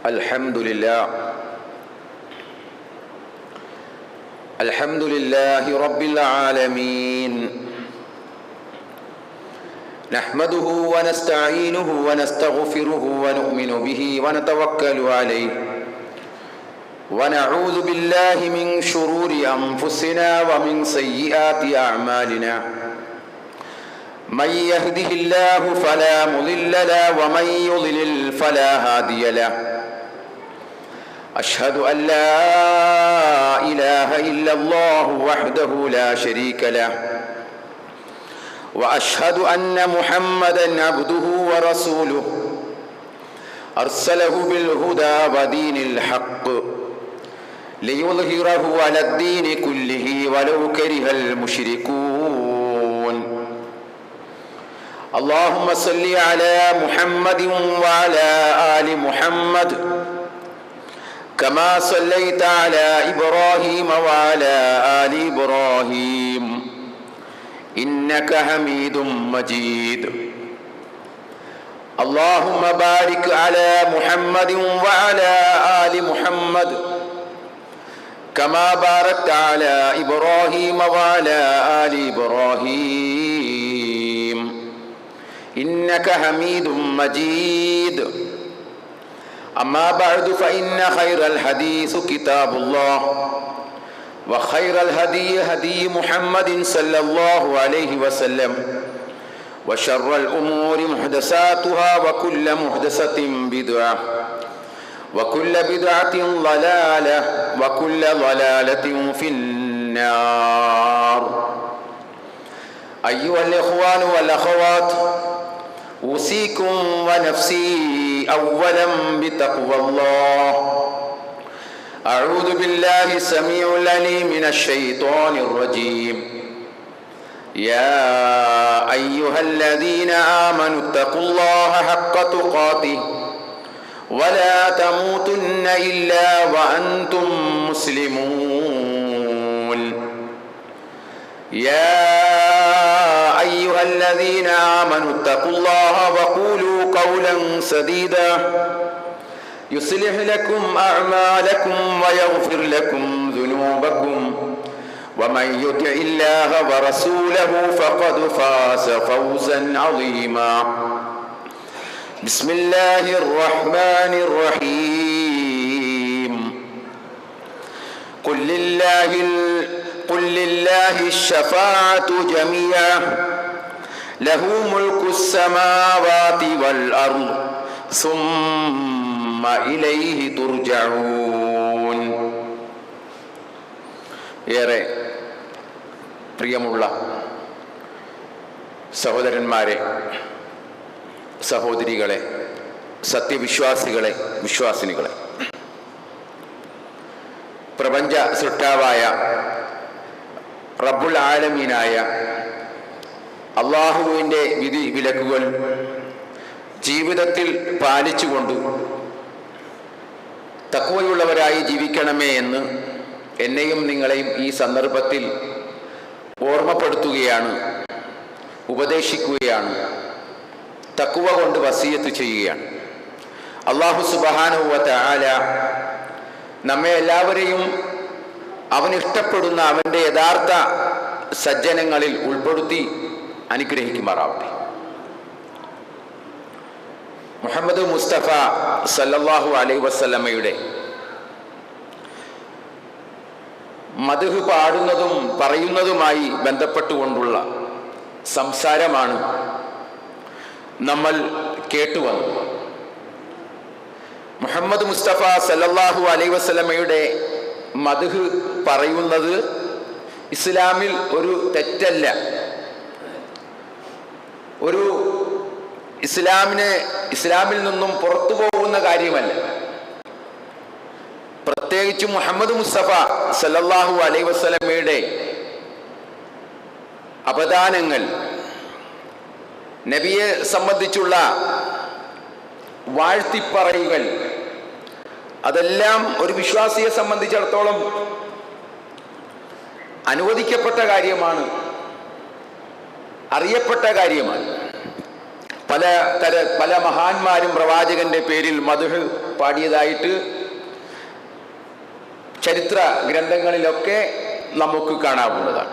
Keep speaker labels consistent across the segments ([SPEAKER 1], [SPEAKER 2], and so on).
[SPEAKER 1] الحمد لله رب العالمين نحمده ونستعينه ونستغفره ونؤمن به ونتوكل عليه ونعوذ بالله من شرور أنفسنا ومن سيئات أعمالنا من يهده الله فلا مضل له ومن يضلل فلا هادي له أشهد أن لا إله إلا الله وحده لا شريك له وأشهد أن محمدًا عبده ورسوله أرسله بالهدى ودين الحق ليظهره على الدين كله ولو كره المشركون اللهم صل على محمد وعلى آل محمد كما صليت على إبراهيم وعلى آل إبراهيم إنك حميد مجيد اللهم بارك على محمد وعلى آل محمد كما باركت على إبراهيم وعلى آل إبراهيم إنك حميد مجيد أما بعد فإن خير الحديث كتاب الله وخير الهدي هدي محمد صلى الله عليه وسلم وشر الأمور محدثاتها وكل محدثة بدعة وكل بدعة ضلالة وكل ضلالة في النار أيها الإخوان والأخوات أوصيكم ونفسي أولا بتقوى الله أعوذ بالله السميع العليم من الشيطان الرجيم يا أيها الذين آمنوا اتقوا الله حق تقاته ولا تموتن إلا وأنتم مسلمون يا أيها الذين آمنوا اتقوا الله وقولوا قولا سديدا يصلح لكم أعمالكم ويغفر لكم ذنوبكم ومن يطع الله ورسوله فقد فاز فوزا عظيما بسم الله الرحمن الرحيم قل لله الشفاعة جميعا له ملك السماوات والأرض ثم إليه ترجعون ഏറെ പ്രിയമുള്ള സഹോദരന്മാരെ, സഹോദരികളെ, സത്യവിശ്വാസികളെ, വിശ്വാസിനികളെ, പ്രപഞ്ച സൃഷ്ടാവായ റബ്ബുൽ ആലമീനായ അള്ളാഹുവിൻ്റെ വിധി വിലക്കുകൾ ജീവിതത്തിൽ പാലിച്ചുകൊണ്ട് തഖ്വയുള്ളവരായി ജീവിക്കണമേ എന്ന് എന്നെയും നിങ്ങളെയും ഈ സന്ദർഭത്തിൽ ഓർമ്മപ്പെടുത്തുകയാണ്, ഉപദേശിക്കുകയാണ്, തഖ്വ കൊണ്ട് വസിയത്ത് ചെയ്യുകയാണ്. അല്ലാഹു സുബ്ഹാനഹു വ തആല നമ്മെ എല്ലാവരെയും അവൻ ഇഷ്ടപ്പെടുന്ന അവൻ്റെ യഥാർത്ഥ സജ്ജനങ്ങളിൽ ഉൾപ്പെടുത്തി അനുഗ്രഹിക്കുമാറാവട്ടെ. മുഹമ്മദ് മുസ്തഫ സല്ലല്ലാഹു അലൈഹി വസല്ലമയുടെ മദ്ഹ് പാടുന്നതും പറയുന്നതുമായി ബന്ധപ്പെട്ടുകൊണ്ടുള്ള സംസാരമാണ് നമ്മൾ കേട്ടുവന്നത്. മുഹമ്മദ് മുസ്തഫ സല്ലല്ലാഹു അലൈഹി വസല്ലമയുടെ മദ്ഹ് പറയുന്നത് ഇസ്ലാമിൽ ഒരു തെറ്റല്ല, ഒരു ഇസ്ലാമിൽ നിന്നും പുറത്തു പോകുന്ന കാര്യമല്ല. പ്രത്യേകിച്ച് മുഹമ്മദ് മുസ്തഫ സല്ലല്ലാഹു അലൈഹി വസല്ലമയുടെ അപദാനങ്ങൾ, നബിയെ സംബന്ധിച്ചുള്ള വാഴ്ത്തിപ്പറയുകൾ, അതെല്ലാം ഒരു വിശ്വാസിയെ സംബന്ധിച്ചിടത്തോളം അനുവദിക്കപ്പെട്ട കാര്യമാണ്, അറിയപ്പെട്ട കാര്യമാണ്. പല മഹാന്മാരും പ്രവാചകന്റെ പേരിൽ മദ്ഹ് പാടിയതായിട്ട് ചരിത്ര ഗ്രന്ഥങ്ങളിലൊക്കെ നമുക്ക് കാണാവുന്നതാണ്.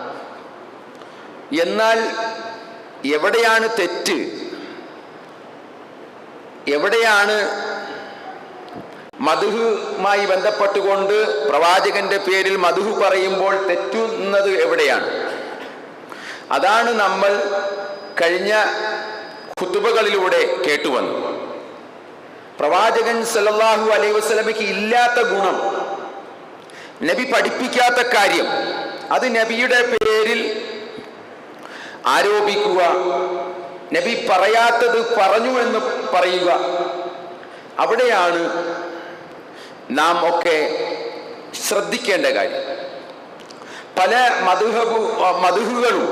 [SPEAKER 1] എന്നാൽ എവിടെയാണ് തെറ്റ്, എവിടെയാണ് മദ്ഹുമായി ബന്ധപ്പെട്ടുകൊണ്ട് പ്രവാചകന്റെ പേരിൽ മദ്ഹു പറയുമ്പോൾ തെറ്റുന്നത് എവിടെയാണ്? അതാണ് നമ്മൾ കഴിഞ്ഞ ഖുതുബകളിലൂടെ കേട്ടുവന്നു. പ്രവാചകൻ സല്ലല്ലാഹു അലൈഹി വസല്ലമയ്ക്ക് ഇല്ലാത്ത ഗുണം, നബി പഠിപ്പിക്കാത്ത കാര്യം, അത് നബിയുടെ പേരിൽ ആരോപിക്കുക, നബി പറയാത്തത് പറഞ്ഞു എന്ന് പറയുക, അവിടെയാണ് നാം ഒക്കെ ശ്രദ്ധിക്കേണ്ട കാര്യം. പല മദ്ഹുകളും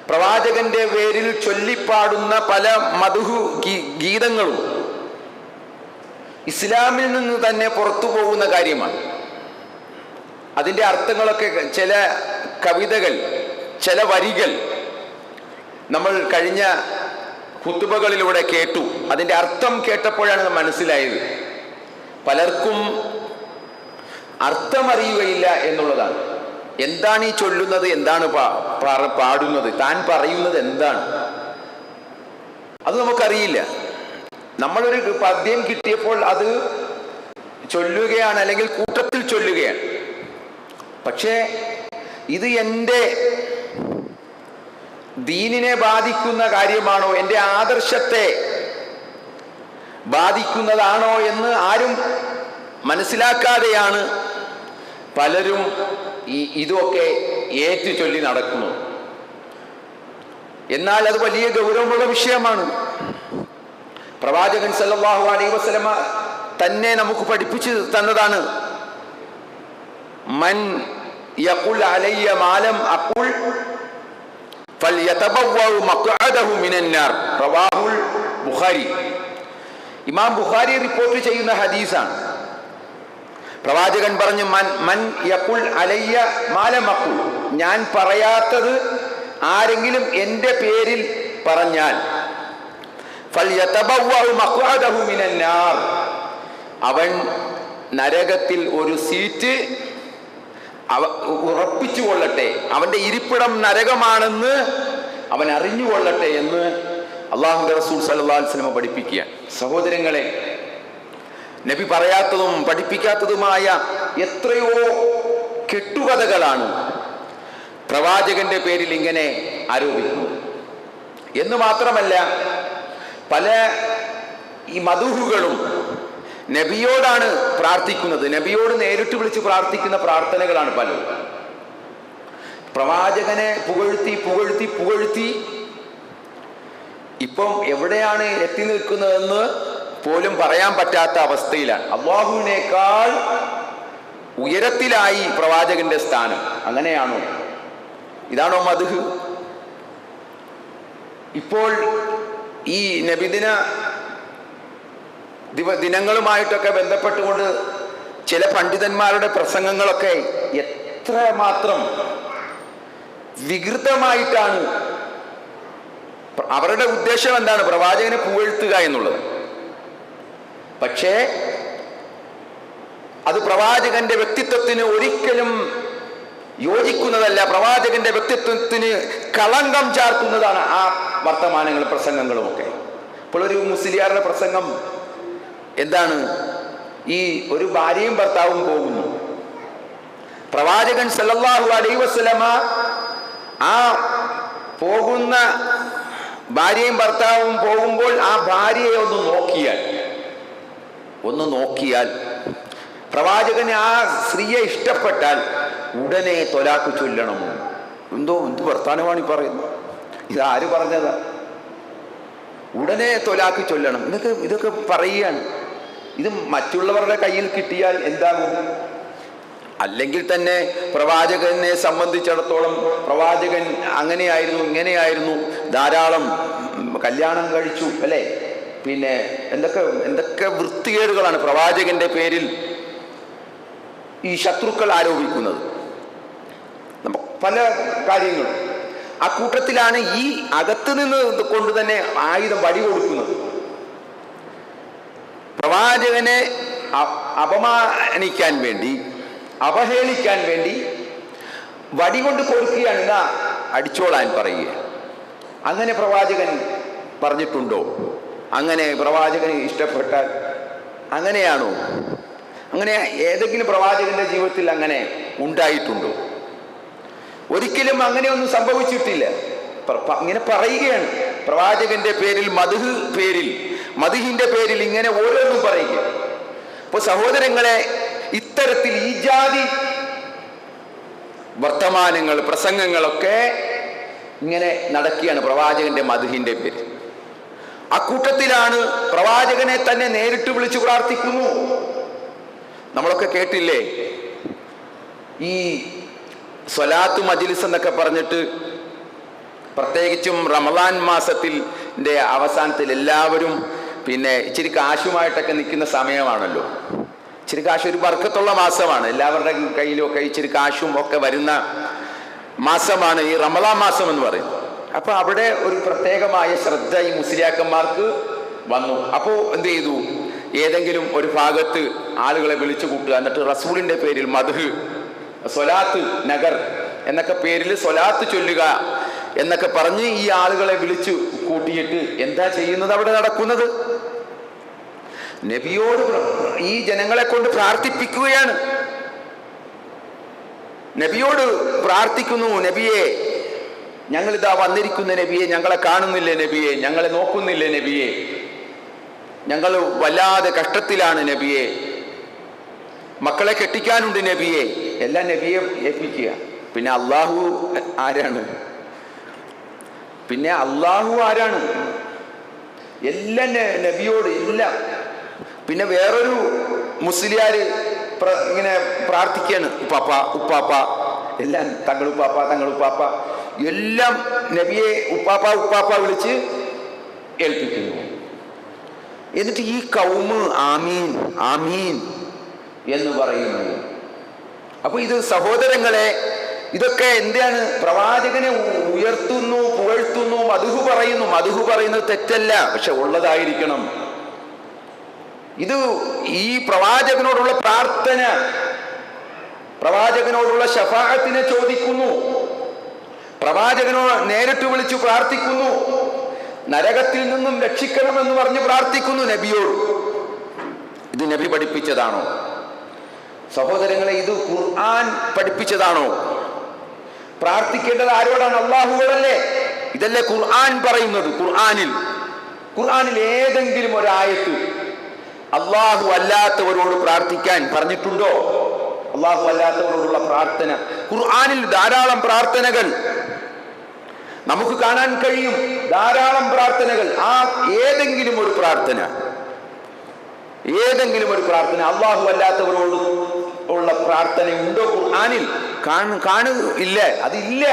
[SPEAKER 1] പ്രവാചകന്റെ പേരിൽ ചൊല്ലിപ്പാടുന്ന പല മദ്ഹു ഗീതങ്ങളും ഇസ്ലാമിൽ നിന്ന് തന്നെ പുറത്തു പോകുന്ന കാര്യമാണ്. അതിൻ്റെ അർത്ഥങ്ങളൊക്കെ, ചില കവിതകൾ, ചില വരികൾ നമ്മൾ കഴിഞ്ഞ ഖുതുബകളിലൂടെ കേട്ടു. അതിൻ്റെ അർത്ഥം കേട്ടപ്പോഴാണ് മനസ്സിലായത് പലർക്കും അർത്ഥമറിയുകയില്ല എന്നുള്ളതാണ്. എന്താണ് ഈ ചൊല്ലുന്നത്, എന്താണ് പാടുന്നത്, താൻ പറയുന്നത് എന്താണ്, അത് നമുക്കറിയില്ല. നമ്മളൊരു പദ്യം കിട്ടിയപ്പോൾ അത് ചൊല്ലുകയാണ്, അല്ലെങ്കിൽ കൂട്ടത്തിൽ ചൊല്ലുകയാണ്. പക്ഷേ ഇത് എൻ്റെ ദീനിനെ ബാധിക്കുന്ന കാര്യമാണോ, എൻ്റെ ആദർശത്തെ ബാധിക്കുന്നതാണോ എന്ന് ആരും മനസ്സിലാക്കാതെയാണ് പലരും ഇതൊക്കെ ഏറ്റു ചൊല്ലി നടക്കുന്നു. എന്നാൽ അത് വലിയ ഗൗരവമുള്ള വിഷയമാണ്. പ്രവാചകൻ സല്ലല്ലാഹു അലൈഹി വസല്ലമ തന്നെ നമുക്ക് പഠിപ്പിച്ചു തന്നതാണ്. മൻ യഖുൽ അലയ്യ മാലം അഖുൽ ഫൽയതബവ്വ മഖ്അദഹു മിനന്നാർ. റവാഹുൽ ബുഖാരി. ഇമാം ബുഖാരി റിപ്പോർട്ട് ചെയ്യുന്ന ഹദീസാണ്. പ്രവാചകൻ പറഞ്ഞു, മൻ യഖുൽ അലയ്യ മാലം അഖുൽ, ഞാൻ പറയാത്തത് ആരെങ്കിലും എൻ്റെ പേരിൽ പറഞ്ഞാൽ ഫൽയതബവ്വ മഖ്അദഹു മിനന്നാർ, അവൻ നരകത്തിൽ ഒരു സീറ്റ് ഉറപ്പിച്ചു കൊള്ളട്ടെ, അവന്റെ ഇരിപ്പിടം നരകമാണെന്ന് അവൻ അറിഞ്ഞുകൊള്ളട്ടെ എന്ന് അല്ലാഹുവിന്റെ റസൂൽ സല്ലല്ലാഹു അലൈഹി വസല്ലം പഠിപ്പിക്കുകയാണ്. സഹോദരങ്ങളെ, നബി പറയാത്തതും പഠിപ്പിക്കാത്തതുമായ എത്രയോ കെട്ടുകഥകളാണ് പ്രവാചകന്റെ പേരിൽ ഇങ്ങനെ ആരോപിക്കുന്നത്. എന്ന് മാത്രമല്ല, പല ഈ മദ്ഹുകളും നബിയോടാണ് പ്രാർത്ഥിക്കുന്നത്, നബിയോട് നേരിട്ട് വിളിച്ച് പ്രാർത്ഥിക്കുന്ന പ്രാർത്ഥനകളാണ് പലരും. പ്രവാചകനെ പുകഴ്ത്തി പുകഴ്ത്തി പുകഴ്ത്തി ഇപ്പം എവിടെയാണ് എത്തി നിൽക്കുന്നതെന്ന് പോലും പറയാൻ പറ്റാത്ത അവസ്ഥയിലാണ്. അല്ലാഹുവിനേക്കാൾ ഉയരത്തിലായി പ്രവാചകന്റെ സ്ഥാനം. അങ്ങനെയാണോ? ഇതാണോ മദ്ഹ്? ഇപ്പോൾ ഈ നബിദിന ദിനങ്ങളുമായിട്ടൊക്കെ ബന്ധപ്പെട്ടുകൊണ്ട് ചില പണ്ഡിതന്മാരുടെ പ്രസംഗങ്ങളൊക്കെ എത്രമാത്രം വികൃതമായിട്ടാണ്. അവരുടെ ഉദ്ദേശം എന്താണ്? പ്രവാചകനെ പുകഴ്ത്തുക എന്നുള്ളത്. പക്ഷേ അത് പ്രവാചകന്റെ വ്യക്തിത്വത്തിന് ഒരിക്കലും യോജിക്കുന്നതല്ല. പ്രവാചകന്റെ വ്യക്തിത്വത്തിന് കളങ്കം ചാർത്തുന്നതാണ് ആ വർത്തമാനങ്ങളും പ്രസംഗങ്ങളും ഒക്കെ. ഇപ്പോൾ ഒരു മുസ്ലിയാരുടെ പ്രസംഗം എന്താണ്? ഈ ഒരു ഭാര്യയും ഭർത്താവും പോകുന്നു. പ്രവാചകൻ സല്ലല്ലാഹു അലൈഹി വസല്ലമ ആ പോകുന്ന ഭാര്യയും ഭർത്താവും പോകുമ്പോൾ ആ ഭാര്യയെ ഒന്ന് നോക്കിയാൽ പ്രവാചകന് ആ സ്ത്രീയെ ഇഷ്ടപ്പെട്ടാൽ ഉടനെ തൊലാക്ക് ചൊല്ലണമോ? എന്ത് വർത്താനമാണ് ഈ പറയുന്നത്? ഇതാര് പറഞ്ഞതാ? ഉടനെ തൊലാക്ക് ചൊല്ലണം. ഇതൊക്കെ പറയുകയാണ്. ഇത് മറ്റുള്ളവരുടെ കയ്യിൽ കിട്ടിയാൽ എന്താകും? അല്ലെങ്കിൽ തന്നെ പ്രവാചകനെ സംബന്ധിച്ചിടത്തോളം പ്രവാചകൻ അങ്ങനെയായിരുന്നു ഇങ്ങനെയായിരുന്നു, ധാരാളം കല്യാണം കഴിച്ചു, അല്ലേ? പിന്നെ എന്തൊക്കെ വൃത്തികേടുകളാണ് പ്രവാചകന്റെ പേരിൽ ഈ ശത്രുക്കൾ ആരോപിക്കുന്നത്. പല കാര്യങ്ങളും. അക്കൂട്ടത്തിലാണ് ഈ അകത്ത് നിന്ന് കൊണ്ട് തന്നെ ആയുധം വടി കൊടുക്കുന്നത്. പ്രവാചകനെ അപമാനിക്കാൻ വേണ്ടി, അവഹേളിക്കാൻ വേണ്ടി വടി കൊണ്ട് കൊടുക്കുകയാണ്, ഇതാ അടിച്ചോളാൻ പറയുക. അങ്ങനെ പ്രവാചകൻ പറഞ്ഞിട്ടുണ്ടോ? അങ്ങനെ പ്രവാചകന് ഇഷ്ടപ്പെട്ടാൽ അങ്ങനെയാണോ? അങ്ങനെ ഏതെങ്കിലും പ്രവാചകന്റെ ജീവിതത്തിൽ അങ്ങനെ ഉണ്ടായിട്ടുണ്ടോ? ഒരിക്കലും അങ്ങനെയൊന്നും സംഭവിച്ചിട്ടില്ല. ഇങ്ങനെ പറയുകയാണ്, പ്രവാചകന്റെ പേരിൽ മദ്ഹിന്റെ പേരിൽ ഇങ്ങനെ ഓരോന്നും പറയുക. അപ്പൊ സഹോദരങ്ങളെ, ഇത്തരത്തിൽ ഈ ജാതി വർത്തമാനങ്ങൾ, പ്രസംഗങ്ങളൊക്കെ ഇങ്ങനെ നടക്കുകയാണ് പ്രവാചകന്റെ മദ്ഹിന്റെ പേരിൽ. അക്കൂട്ടത്തിലാണ് പ്രവാചകനെ തന്നെ നേരിട്ട് വിളിച്ചു പ്രാർത്ഥിക്കുന്നു. നമ്മളൊക്കെ കേട്ടില്ലേ ഈ സ്വലാത്ത് മജ്ലിസ് എന്നൊക്കെ പറഞ്ഞിട്ട്, പ്രത്യേകിച്ചും റമദാൻ മാസത്തിന്റെ അവസാനത്തിൽ എല്ലാവരും ഇച്ചിരി കാശുമായിട്ടൊക്കെ നിൽക്കുന്ന സമയമാണല്ലോ. ഇച്ചിരി കാശ് ഒരു ബർക്കത്തുള്ള മാസമാണ്, എല്ലാവരുടെ കയ്യിലൊക്കെ ഇച്ചിരി കാശും ഒക്കെ വരുന്ന മാസമാണ് ഈ റമദാൻ മാസം എന്ന് പറയുന്നത്. അപ്പൊ അവിടെ ഒരു പ്രത്യേകമായ ശ്രദ്ധ ഈ മുസ്ലിയാക്കന്മാർക്ക് വന്നു. അപ്പോൾ എന്ത് ചെയ്തു? ഏതെങ്കിലും ഒരു ഭാഗത്ത് ആളുകളെ വിളിച്ചു കൂട്ടുക, എന്നിട്ട് റസൂലിന്റെ പേരിൽ മദ്ഹ്, സ്വലാത്ത് നഗർ എന്നൊക്കെ പേരിൽ സ്വലാത്ത് ചൊല്ലുക എന്നൊക്കെ പറഞ്ഞ് ഈ ആളുകളെ വിളിച്ചു കൂട്ടിയിട്ട് എന്താ ചെയ്യുന്നത്? അവിടെ നടക്കുന്നത് നബിയോട് ഈ ജനങ്ങളെ കൊണ്ട് പ്രാർത്ഥിപ്പിക്കുകയാണ്. നബിയോട് പ്രാർത്ഥിക്കുന്നു, നബിയെ ഞങ്ങളിതാ വന്നിരിക്കുന്ന നബിയെ, ഞങ്ങളെ കാണുന്നില്ലേ നബിയെ, ഞങ്ങളെ നോക്കുന്നില്ലേ നബിയെ, ഞങ്ങൾ വല്ലാതെ കഷ്ടത്തിലാണ് നബിയെ, മക്കളെ കെട്ടിക്കാനുണ്ട് നബിയെ, എല്ലാം നബിയെ ഏൽപ്പിക്കുക. പിന്നെ അള്ളാഹു ആരാണ്? എല്ലാം നബിയോട് എല്ലാം. പിന്നെ വേറൊരു മുസ്ലിയാര് ഇങ്ങനെ പ്രാർത്ഥിക്കാണ്, ഉപ്പാപ്പ ഉപ്പാപ്പ, എല്ലാം തങ്ങളുപ്പാപ്പ എല്ലാം നബിയെ ഉപ്പാപ്പ വിളിച്ച് ഏൽപ്പിക്കുന്നു. എന്നിട്ട് ഈ കൗമ് ആമീൻ ആമീൻ എന്ന് പറയുന്നു. അപ്പൊ ഇത് സഹോദരങ്ങളെ, ഇതൊക്കെ എന്താണ്? പ്രവാചകനെ ഉയർത്തുന്നു, പുകഴ്ത്തുന്നു, മദ്ഹ് പറയുന്നു. മദ്ഹ് പറയുന്നത് തെറ്റല്ല, പക്ഷെ ഉള്ളതായിരിക്കണം. ഇത് ഈ പ്രവാചകനോടുള്ള പ്രാർത്ഥന, പ്രവാചകനോടുള്ള ശഫാഅത്തിനെ ചോദിക്കുന്നു, പ്രവാചകനോട് നേരിട്ട് വിളിച്ചു പ്രാർത്ഥിക്കുന്നു, നരകത്തിൽ നിന്നും രക്ഷിക്കണമെന്ന് പറഞ്ഞ് പ്രാർത്ഥിക്കുന്നു നബിയോട്. ഇത് നബി പഠിപ്പിച്ചതാണോ സഹോദരങ്ങളെ? ഇത് ഖുർആൻ പഠിപ്പിച്ചതാണോ? പ്രാർത്ഥിക്കേണ്ടത് ആരോടാണ്? അള്ളാഹുവോടല്ലേ? ഇതല്ലേ ഖുർആൻ പറയുന്നത്? ഖുർആനിൽ ഏതെങ്കിലും ഒരായത്ത് അള്ളാഹു അല്ലാത്തവരോട് പ്രാർത്ഥിക്കാൻ പറഞ്ഞിട്ടുണ്ടോ? അള്ളാഹു അല്ലാത്തവരോടുള്ള പ്രാർത്ഥന ഖുർആനിൽ ധാരാളം പ്രാർത്ഥനകൾ നമുക്ക് കാണാൻ കഴിയും. ധാരാളം പ്രാർത്ഥനകൾ. ഏതെങ്കിലും ഒരു പ്രാർത്ഥന അള്ളാഹു അല്ലാത്തവരോട് ഉള്ള പ്രാർത്ഥന ഉണ്ടോ ഖുർആനിൽ? ഇല്ല, അതില്ല.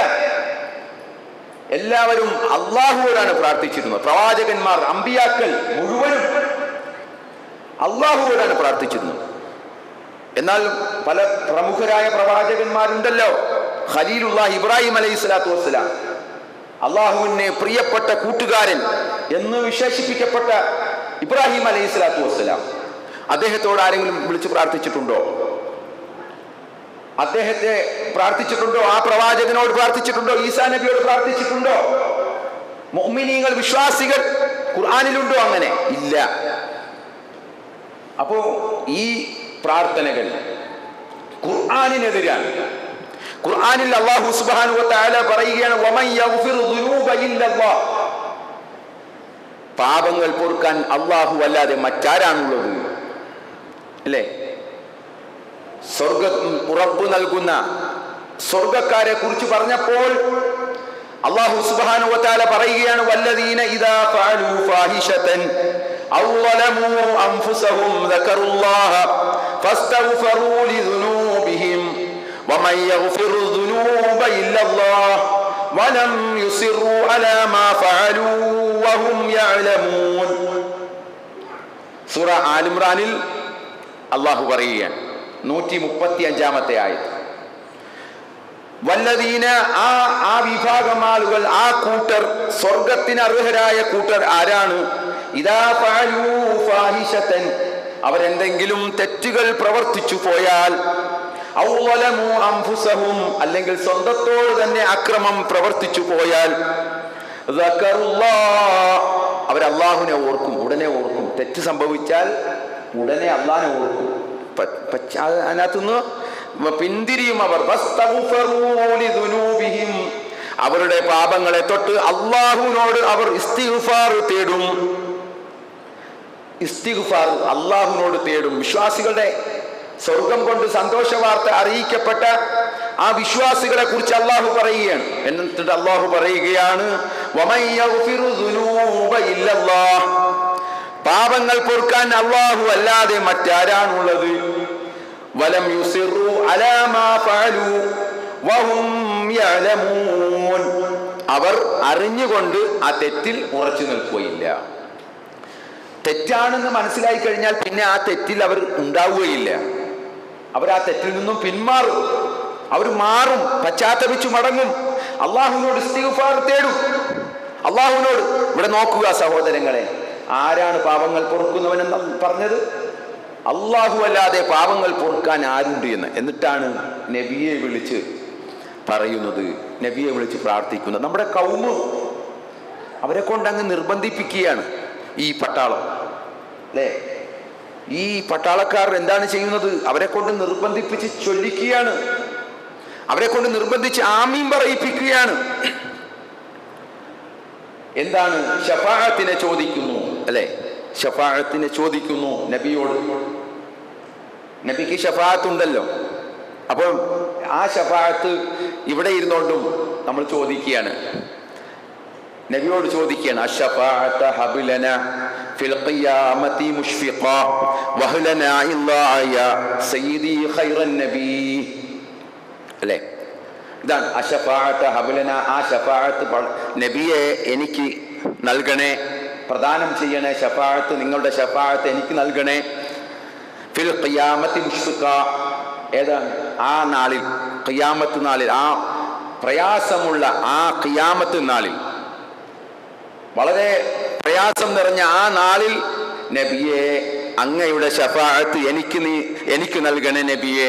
[SPEAKER 1] എല്ലാവരും അള്ളാഹുവോടാണ് പ്രാർത്ഥിച്ചിരുന്നത്. പ്രവാചകന്മാർ, അമ്പിയാക്കൾ മുഴുവനും അള്ളാഹുവോടാണ് പ്രാർത്ഥിച്ചിരുന്നത്. എന്നാൽ പല പ്രമുഖരായ പ്രവാചകന്മാരുണ്ടല്ലോ. ഖലീലുല്ലാഹ് ഇബ്രാഹിം അലൈഹിസ്സലാത്തു വസ്സലാം, അള്ളാഹുവിനെ പ്രിയപ്പെട്ട കൂട്ടുകാരൻ എന്ന് വിശേഷിപ്പിക്കപ്പെട്ട ഇബ്രാഹിം അലൈഹിസ്സലാത്തു വസ്സലാം, അദ്ദേഹത്തോട് ആരെങ്കിലും വിളിച്ചു പ്രാർത്ഥിച്ചിട്ടുണ്ടോ? അദ്ദേഹത്തെ പ്രാർത്ഥിച്ചിട്ടുണ്ടോ? ആ പ്രവാചകനോട് പ്രാർത്ഥിച്ചിട്ടുണ്ടോ? ഈസാ നബിയോട് പ്രാർത്ഥിച്ചിട്ടുണ്ടോ? മുഅ്മിനീങ്ങൾ, വിശ്വാസികൾ ഖുർആനിലുണ്ടോ? അങ്ങനെ ഇല്ല. അപ്പോ ഈ പ്രാർത്ഥനകൾ ഖുർആനിനെതിരാണ്. ഖുർആനിൽ അല്ലാഹു സുബ്ഹാനഹു വ തആല പറയുകയാണ്, വമൻ യഗ്ഫിറു ദുനൂബ ഇല്ലല്ലാഹ്, പാപങ്ങൾ പൊറുക്കാൻ അല്ലാഹു അല്ലാതെ മറ്റാരാണുള്ളത്? അല്ലേ? ഉറപ്പ് നൽകുന്ന സ്വർഗക്കാരെ കുറിച്ച് പറഞ്ഞപ്പോൾ അല്ലാഹു സുബ്ഹാനഹു വ തആല പറയുകയാണ്, വല്ലദീന ഇദാ ഫഅലൂ ഫാഹിശതൻ ഔ ളലമൂ അൻഫുസഹും ദക്കറുല്ലാഹ ഫസ്തഗ്ഫറൂ ലിദുനൂബിഹിം വമൻ യഗ്ഫിറു ദുനൂബ ഇല്ലല്ലാഹ് വലം യുസിറൂ അലാ മാ ഫഅലൂ വഹും യഅലമൂൻ. സൂറ ആൽ ഇംറാനിൽ അല്ലാഹു പറയുകയാണ്, 135-ാമത്തെ ആയത്ത്. വല്ലദീന ആ വിഭാഗം ആളുകൾ, ആ കൂട്ടർ, സ്വർഗത്തിന് അർഹരായ കൂട്ടർ ആരാണ്? ഇദാ ഫഅലൂ ഫാഹിശതൻ, അവരെന്തെങ്കിലും തെറ്റുകൾ പ്രവർത്തിച്ചു പോയാൽ, ഔ വലമു അൻഫുസഹും, അല്ലെങ്കിൽ സ്വന്തത്തോട് തന്നെ അക്രമം പ്രവർത്തിച്ചു പോയാൽ, ദക്കറുല്ലാഹ്, അവർ അല്ലാഹുവിനെ ഓർക്കും, ഉടനെ ഓർക്കും. തെറ്റ് സംഭവിച്ചാൽ ഉടനെ അല്ലാഹുവിനെ ഓർക്കും. അതിനകത്തുനിന്ന് പിന്തിരിയും അവർ. അവരുടെ പാപങ്ങളെ തൊട്ട് അല്ലാഹുവിനോട് അവർ ഇസ്തിഗ്ഫാർ തേടും. ഇസ്തിഗ്ഫാർ അല്ലാഹുവിനോട് തേടും. വിശ്വാസികളുടെ സ്വർഗം കൊണ്ട് സന്തോഷ വാർത്ത അറിയിക്കപ്പെട്ട ആ വിശ്വാസികളെ കുറിച്ച് അല്ലാഹു പറയുകയാണ്. എന്നിട്ട് അല്ലാഹു പറയുകയാണ്, വമൻ യഗ്ഫിറു ദുനൂബ ഇല്ലല്ലാഹ്, പാപങ്ങൾ പൊറുക്കാൻ അല്ലാഹു അല്ലാതെ മറ്റാരാണുള്ളത്? വലം യുസിറു അലാ മാ ഫഅലു വഹും യഅലമൂൻ, അവർ അറിഞ്ഞുകൊണ്ട് ആ തെറ്റിൽ ഉറച്ചു നിൽക്കുകയില്ല. തെറ്റാണെന്ന് മനസ്സിലായി കഴിഞ്ഞാൽ പിന്നെ ആ തെറ്റിൽ അവർ ഉണ്ടാവുകയില്ല. അവർ ആ തെറ്റിൽ നിന്നും പിന്മാറും, അവർ മാറും, പശ്ചാത്തപിച്ചു മടങ്ങും, അള്ളാഹുവിനോട് ഇസ്തിഗ്ഫാർ തേടും. അള്ളാഹുവിനോട്. ഇവിടെ നോക്കുക സഹോദരങ്ങളെ, ആരാണ് പാപങ്ങൾ പൊറുക്കുന്നവനെന്ന് പറഞ്ഞത്? അള്ളാഹു അല്ലാതെ പാപങ്ങൾ പൊറുക്കാൻ ആരുണ്ട് എന്ന്. എന്നിട്ടാണ് നബിയെ വിളിച്ച് പറയുന്നത്, നബിയെ വിളിച്ച് പ്രാർത്ഥിക്കുന്നത്. നമ്മുടെ കൗമ് അവരെ കൊണ്ട് അങ്ങ് നിർബന്ധിപ്പിക്കുകയാണ് ഈ പട്ടാളം, അല്ലേ? ഈ പട്ടാളക്കാർ എന്താണ് ചെയ്യുന്നത്? അവരെ കൊണ്ട് നിർബന്ധിപ്പിച്ച് ചൊല്ലിക്കുകയാണ്, അവരെ കൊണ്ട് നിർബന്ധിച്ച് ആമീൻ പറയിപ്പിക്കുകയാണ്. എന്താണ്? ശഫാഅത്തിനെ ചോദിക്കുന്നു, അല്ലേ? ശഫാഅത്തിനെ ചോദിക്കുന്നു നബിയോട്. നബിക്ക് ശഫാഅത്ത് ഉണ്ടല്ലോ. അപ്പോൾ ആ ശഫാഅത്ത് ഇവിടെ ഇരുന്നോണ്ടും നമ്മൾ ചോദിക്കുകയാണ്, നബിയോട് ചോദിക്കുകയാണ്. അശ്ശഫാഅത ഹബ്ലന ഫിൽ ഖിയാമത്തി മുഷ്ഫിഖ വഹ്ലന ഇല്ലായ സയ്യിദി ഖൈറൻ നബി, അല്ലേ? ഇതാണ് അശ്ശഫാഅത ഹബ്ലന. ആ ശഫാഅത്ത് നബിയെ എനിക്ക് നൽകണേ, പ്രദാനം ചെയ്യണേ. ശഫാഅത്ത്, നിങ്ങളുടെ ശഫാഅത്ത് എനിക്ക് നൽകണേ. ഫിൽ ഖിയാമത്തി മുഷ്ഫിഖ, ഏതാണ്? ആ നാളിൽ, ഖിയാമത്ത് നാളിൽ, ആ പ്രയാസമുള്ള ആ ഖിയാമത്ത് നാളിൽ, വളരെ പ്രയാസം നിറഞ്ഞ ആ നാളിൽ നബിയെ അങ്ങയുടെ ശഫാഅത്ത് എനിക്ക് നൽകണേ നബിയെ.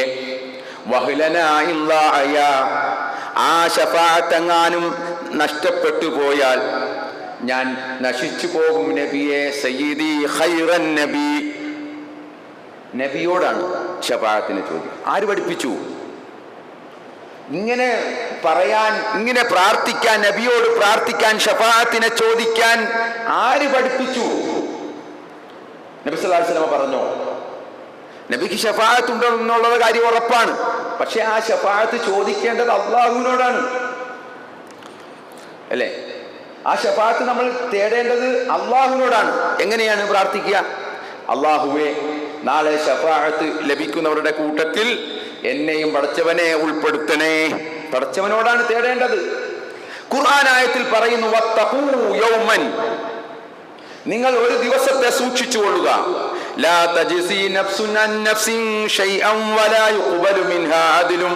[SPEAKER 1] വഹ്ലനായ, ആ ശഫാഅത്ത് എങ്ങാനും നഷ്ടപ്പെട്ടു പോയാൽ ഞാൻ നശിച്ചു പോകും നബിയെ. സയ്യിദി ഖൈറൻ നബി, നബിയോടാണ് ശഫാഅത്തിന് ചോദ്യം. ആര് പഠിപ്പിച്ചു ഇങ്ങനെ പറയാൻ, ഇങ്ങനെ പ്രാർത്ഥിക്കാൻ, നബിയോട് പ്രാർത്ഥിക്കാൻ, ശഫാഅത്തിനെ ചോദിക്കാൻ ആര് പഠിപ്പിച്ചു? നബി സല്ലല്ലാഹു അലൈഹി വസല്ലം പറഞ്ഞോ? നബിക്ക് ശഫാഅത്ത് ഉണ്ടെന്നുള്ള കാര്യം ഉറപ്പാണ്. പക്ഷെ ആ ശഫാഅത്ത് ചോദിക്കേണ്ടത് അല്ലാഹുവിനോടാണ്, അല്ലേ? ആ ശഫാഅത്ത് നമ്മൾ തേടേണ്ടത് അല്ലാഹുവിനോടാണ്. എങ്ങനെയാണ് പ്രാർത്ഥിക്കുക? അല്ലാഹുവേ, നാളെ ശഫാഅത്ത് ലഭിക്കുന്നവരുടെ കൂട്ടത്തിൽ എന്നെയും പടച്ചവനെ ഉൾപ്പെടുത്തണേ. പടച്ചവനോടാണ് തേടേണ്ടത്. ഖുർആൻ ആയത്തിൽ പറയുന്നു, വത്തഖൂ യൗമൻ, നിങ്ങൾ ഒരു ദിവസത്തെ സൂക്ഷിച്ചു കൊള്ളുക. ലാ തജ്സി നഫ്സുൻ അൻ നഫ്സിൻ ഷൈഅൻ വലാ യുഖ്ബലു മിൻഹാ അദ്ലുൻ